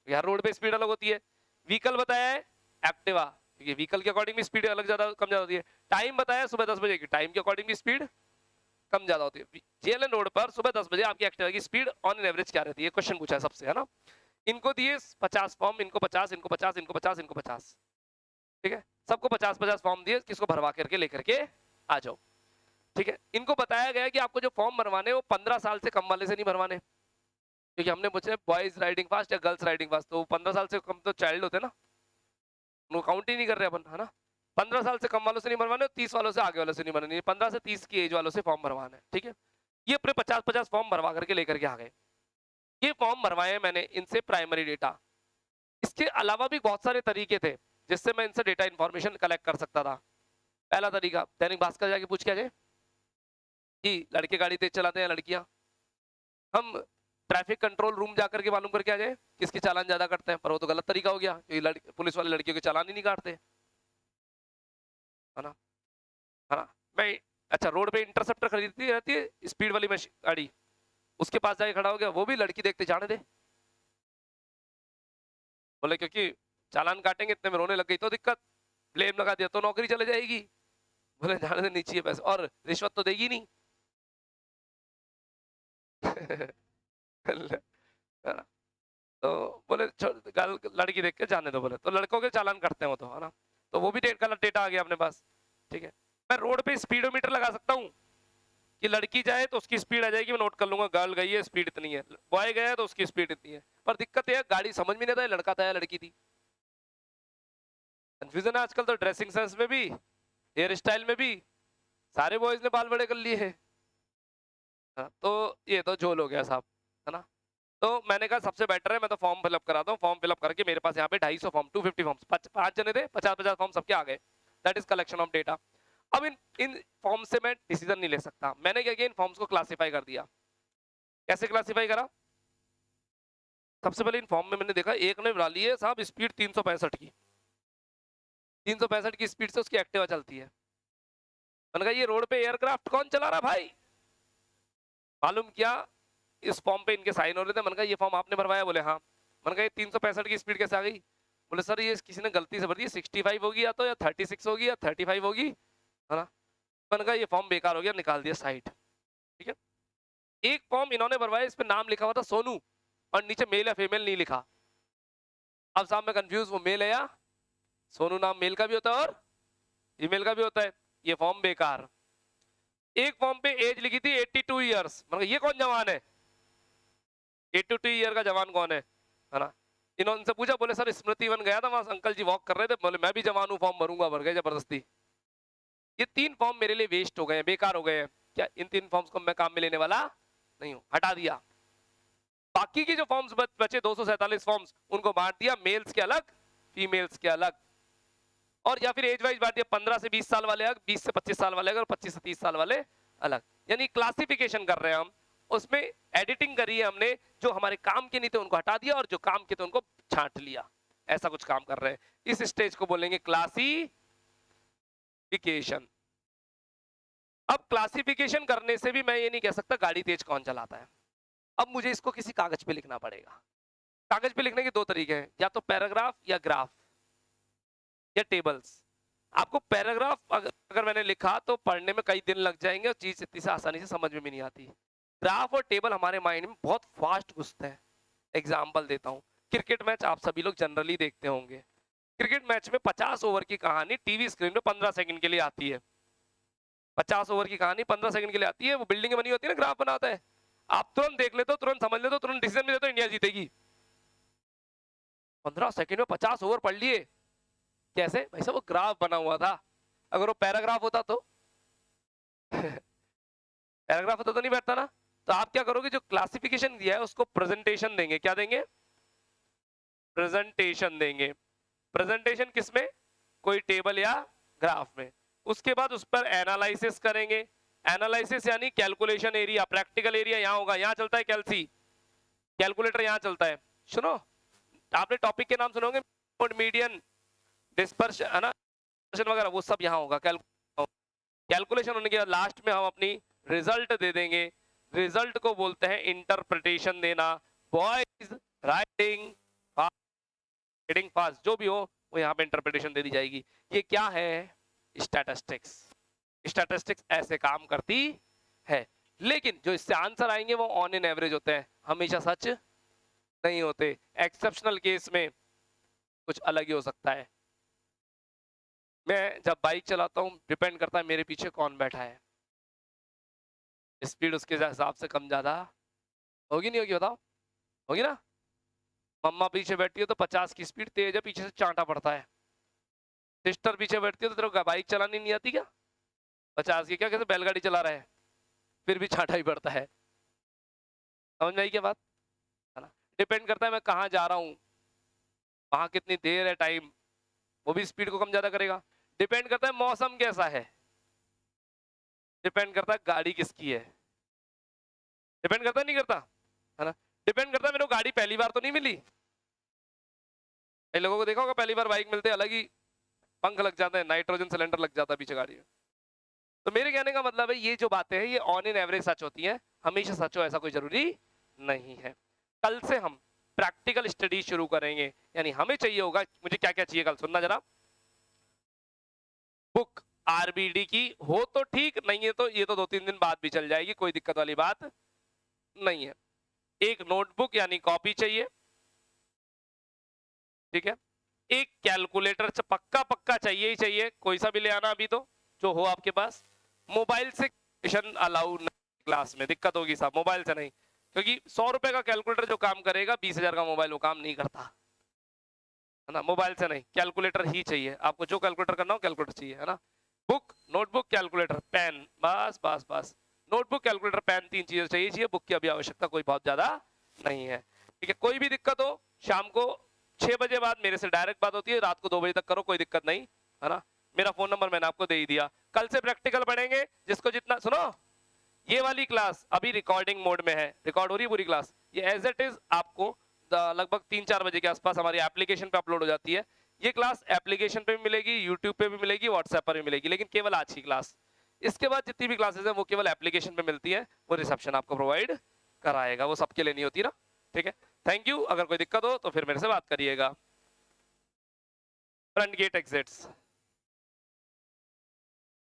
हर रोड पे स्पीड अलग होती है। व्हीकल बताया है एक्टिवा, क्योंकि व्हीकल के अकॉर्डिंग भी स्पीड अलग ज्यादा कम ज्यादा होती है। टाइम बताया सुबह 10 बजे की, टाइम के अकॉर्डिंग भी स्पीड कम ज्यादा होती है। जेएलएन रोड पर सुबह 10 बजे आपकी एक्टिवा की स्पीड ऑन एन एवरेज क्या रहती है, क्वेश्चन पूछा है सबसे, है ना। इनको दिए 50 फॉर्म, इनको 50, इनको 50, इनको 50, इनको 50, ठीक है। सबको 50-50 फॉर्म दिए, किसको भरवा करके लेकर के आ जाओ, ठीक है। इनको बताया गया कि आपको जो फॉर्म भरवाने वो 15 साल से कम वाले से नहीं भरवाने, क्योंकि हमने पूछे बॉयज राइडिंग फास्ट या गर्ल्स राइडिंग फास्ट, तो 15 साल से कम तो चाइल्ड होते ना, उनको काउंट ही नहीं कर रहे अपन, है ना। 15 साल से कम वालों से नहीं भरवाने, 30 वालों से आगे वालों से नहीं भरवाने, 15 से 30 की एज वालों से फॉर्म भरवाना है, ठीक है। ये अपने 50-50 फॉर्म भरवा करके लेकर के आ गए। ये फॉर्म भरवाए मैंने इनसे प्राइमरी डेटा। इसके अलावा भी बहुत सारे तरीके थे जिससे मैं इनसे डेटा इंफॉर्मेशन कलेक्ट कर सकता था। पहला तरीका, दैनिक भास्कर जाके पूछ के आ जाए कि लड़के गाड़ी तेज चलाते हैं लड़कियां। हम ट्रैफिक कंट्रोल रूम जाकर के मालूम करके आ जाए किसके चालान ज्यादा कटते हैं, पर वो तो गलत तरीका हो गया, क्योंकि पुलिस वाले लड़कियों के चालान ही नहीं काटते, है ना, है ना। मैं अच्छा रोड पे इंटरसेप्टर खरीदती रहती है स्पीड वाली गाड़ी, उसके पास जाके खड़ा हो गया, वो भी लड़की देखते जाने दे, बोले क्योंकि चालान काटेंगे इतने में रोने लग गई तो दिक्कत, ब्लेम लगा दिया तो नौकरी चले जाएगी। बोले जाने दे, नीचे पैसे और रिश्वत तो देगी नहीं। है ना? तो बोले लड़की देख के जाने दो, बोले तो लड़कों के चालान करते हैं वो तो, है ना। तो वो भी गलत डेटा आ गया अपने पास, ठीक है। मैं रोड पे स्पीडोमीटर लगा सकता हूँ कि लड़की जाए तो उसकी स्पीड आ जाएगी, मैं नोट कर लूंगा गर्ल गई है स्पीड इतनी है, बॉय गया तो उसकी स्पीड इतनी है। पर दिक्कत है गाड़ी समझ में नहीं आता लड़का था या लड़की थी। कंफ्यूजन है आजकल तो, ड्रेसिंग सेंस में भी, हेयर स्टाइल में भी, सारे बॉयज ने बाल बड़े कर लिए हैं। हाँ, तो ये तो झोल हो गया साहब, है ना। तो मैंने कहा सबसे बेटर है मैं तो फॉर्म फिलअप कराता हूँ। फॉर्म फिलअप करके मेरे पास यहाँ पे 250 फॉर्म, 250 फॉर्म्स, 5 जने थे, 50-50 फॉर्म सबके आ गए। That is collection of data. अब इन फॉर्म से मैं डिसीजन नहीं ले सकता। मैंने क्या किया, इन फॉर्म्स को क्लासिफाई कर दिया। कैसे क्लासिफाई करा, सबसे पहले इन फॉर्म में मैंने देखा एक ने बना ली है साहब स्पीड 365 की, 365 की स्पीड से उसकी एक्टिवा चलती है। मैंने कहा ये रोड पे एयरक्राफ्ट कौन चला रहा भाई। मालूम किया इस फॉर्म पे इनके साइन हो रहे थे। मैंने कहा ये फॉर्म आपने भरवाया, बोले हाँ। मैंने कहा ये 365 की स्पीड कैसे आ गई, बोले सर ये किसी ने गलती से भर दी, 65 होगी या तो, या 36 होगी या 35 होगी, है ना। मैंने कहा ये फॉर्म बेकार हो गया, निकाल दिया साइड, ठीक है। एक फॉर्म इन्होंने भरवाया, इस पे नाम लिखा हुआ था सोनू और नीचे मेल या फीमेल नहीं लिखा। अब साहब मैं कंफ्यूज, वो मेल है या सोनू नाम मेल का भी होता है और फीमेल का भी होता है, ये फॉर्म बेकार। एक फॉर्म पे एज लिखी थी 82 ईयर्स, मतलब ये कौन जवान है? 82 ईयर का जवान कौन है ना? इन्होंने उनसे पूछा, बोले सर स्मृति वन गया था, वहां अंकल जी वॉक कर रहे थे, बोले मैं भी जवान हूँ, फॉर्म भरूंगा, भर गए जबरदस्ती। ये 3 फॉर्म मेरे लिए वेस्ट हो गए हैं, बेकार हो गए हैं। क्या इन 3 फॉर्म्स को मैं काम में लेने वाला नहीं हूँ, हटा दिया। बाकी के जो फॉर्म्स बचे 247 फॉर्म्स, उनको बांट दिया, मेल्स के अलग, फीमेल्स के अलग, और या फिर एज वाइज बांट दिया, 15 से 20 साल वाले अलग, 20 से 25 साल वाले अलग, और 25 से 30 साल वाले अलग। यानी क्लासिफिकेशन कर रहे हैं हम, उसमें एडिटिंग करी है हमने, जो हमारे काम के नहीं थे उनको हटा दिया, और जो काम के थे उनको छांट लिया। ऐसा कुछ काम कर रहे हैं। इस स्टेज को बोलेंगे क्लासिफिकेशन। अब क्लासिफिकेशन करने से भी मैं ये नहीं कह सकता गाड़ी तेज कौन चलाता है। अब मुझे इसको किसी कागज पे लिखना पड़ेगा। कागज पे लिखने के 2 तरीके हैं, या तो पैराग्राफ या ग्राफ या टेबल्स। आपको पैराग्राफ अगर मैंने लिखा तो पढ़ने में कई दिन लग जाएंगे, और चीज इतनी से आसानी से समझ में भी नहीं आती। ग्राफ और टेबल हमारे माइंड में बहुत फास्ट घुसते हैं। एग्जाम्पल देता हूँ, क्रिकेट मैच आप सभी लोग जनरली देखते होंगे। क्रिकेट मैच में 50 ओवर की कहानी टीवी स्क्रीन में 15 सेकंड के लिए आती है। 50 ओवर की कहानी 15 सेकंड के लिए आती है। वो बिल्डिंग बनी होती है ना, ग्राफ बनाता है, आप तुरंत देख लेते हो, तुरंत समझ लेते हो, तुरंत डिसीजन भी देते हो इंडिया जीतेगी। 15 सेकंड में 50 ओवर पढ़ लिए। कैसे भाई साहब? वो ग्राफ बना हुआ था। अगर वो पैराग्राफ होता तो पैराग्राफ होता तो नहीं बैठता ना। तो आप क्या करोगे, जो क्लासिफिकेशन दिया है उसको प्रेजेंटेशन देंगे। क्या देंगे? प्रेजेंटेशन देंगे। प्रेजेंटेशन किसमें? कोई टेबल या ग्राफ में। उसके बाद उस पर एनालिसिस करेंगे। एनालिसिस यानी कैलकुलेशन एरिया, प्रैक्टिकल एरिया यहाँ होगा, यहाँ चलता है कैलसी, कैलकुलेटर यहाँ चलता है। सुनो, आपने टॉपिक के नाम सुने होंगे, मीडियन, डिस्पर्शन, है ना, वगैरह, वो सब यहाँ होगा। कैलकुलेशन होने के बाद लास्ट में हम अपनी रिजल्ट दे देंगे। रिजल्ट को बोलते हैं इंटरप्रिटेशन देना। बॉयज राइटिंग रीडिंग फास्ट, जो भी हो वो यहाँ पे इंटरप्रिटेशन दे दी जाएगी। ये क्या है? स्टैटिस्टिक्स। स्टैटिस्टिक्स ऐसे काम करती है। लेकिन जो इससे आंसर आएंगे वो ऑन एन एवरेज होते हैं, हमेशा सच नहीं होते। एक्सेप्शनल केस में कुछ अलग ही हो सकता है। मैं जब बाइक चलाता हूँ, डिपेंड करता है मेरे पीछे कौन बैठा है। स्पीड उसके हिसाब से कम ज्यादा होगी, नहीं होगी बताओ? होगी ना। मम्मा पीछे बैठी हो तो 50 की स्पीड तेज है, पीछे से चांटा पड़ता है। सिस्टर पीछे बैठती हो तो तेरे को बाइक चलानी नहीं आती क्या? 50 की क्या, कैसे बैलगाड़ी चला रहा है, फिर भी चांटा ही पड़ता है। समझ में आई क्या बात? है ना। डिपेंड करता है मैं कहाँ जा रहा हूँ, वहां कितनी देर है, टाइम, वो भी स्पीड को कम ज्यादा करेगा। डिपेंड करता है मौसम कैसा है, डिपेंड करता है गाड़ी किसकी है, डिपेंड करता है, नहीं करता, है ना। डिपेंड करता है मेरे को गाड़ी पहली बार तो नहीं मिली। कई लोगों को देखा होगा पहली बार बाइक मिलते अलग ही पंख लग जाते हैं, नाइट्रोजन सिलेंडर लग जाता है पीछे गाड़ी में। तो मेरे कहने का मतलब है ये जो बातें हैं ये ऑन एन एवरेज सच होती हैं, हमेशा सच हो ऐसा कोई जरूरी नहीं है। कल से हम प्रैक्टिकल स्टडी शुरू करेंगे, यानी हमें चाहिए होगा, मुझे क्या क्या चाहिए कल सुनना जरा। बुक आरबीडी की हो तो ठीक, नहीं है तो ये तो 2-3 दिन बाद भी चल जाएगी, कोई दिक्कत वाली बात नहीं है। एक नोटबुक यानी कॉपी चाहिए, ठीक है। एक कैलकुलेटर पक्का पक्का चाहिए ही चाहिए, कोई सा भी ले आना अभी तो जो हो आपके पास। मोबाइल से अलाउड नहीं क्लास में, दिक्कत होगी साहब, मोबाइल से नहीं, क्योंकि 100 रुपए का कैलकुलेटर जो काम करेगा 20,000 का मोबाइल वो काम नहीं करता, है ना। मोबाइल से नहीं, कैलकुलेटर ही चाहिए आपको, जो कैलकुलेटर करना हो कैलकुलेटर चाहिए, है ना। बुक, नोटबुक, कैलकुलेटर, पेन, बस बस बस। नोटबुक, कैलकुलेटर, पेन, 3 चीजें चाहिए। बुक की अभी आवश्यकता कोई बहुत ज्यादा नहीं है, ठीक है। कोई भी दिक्कत हो शाम को 6 बजे बाद मेरे से डायरेक्ट बात होती है, रात को 2 बजे तक करो, कोई दिक्कत नहीं, है ना। मेरा फोन नंबर मैंने आपको दे ही दिया। कल से प्रैक्टिकल पढ़ेंगे, जिसको जितना, सुनो, ये वाली क्लास अभी रिकॉर्डिंग मोड में है, रिकॉर्ड हो रही है पूरी क्लास। ये एज इट इज आपको लगभग 3-4 बजे के आसपास हमारी एप्लीकेशन पे अपलोड हो जाती है। ये क्लास एप्लीकेशन पे भी मिलेगी, यूट्यूब पे भी मिलेगी, व्हाट्सएप पर भी मिलेगी, लेकिन केवल आज की क्लास। इसके बाद जितनी भी क्लासेस है वो केवल एप्लीकेशन पे मिलती है, वो रिसेप्शन आपको प्रोवाइड कराएगा, वो सबके लिए नहीं होती ना, ठीक है। Thank you. अगर कोई दिक्कत हो तो फिर मेरे से बात करिएगा। Front gate exits.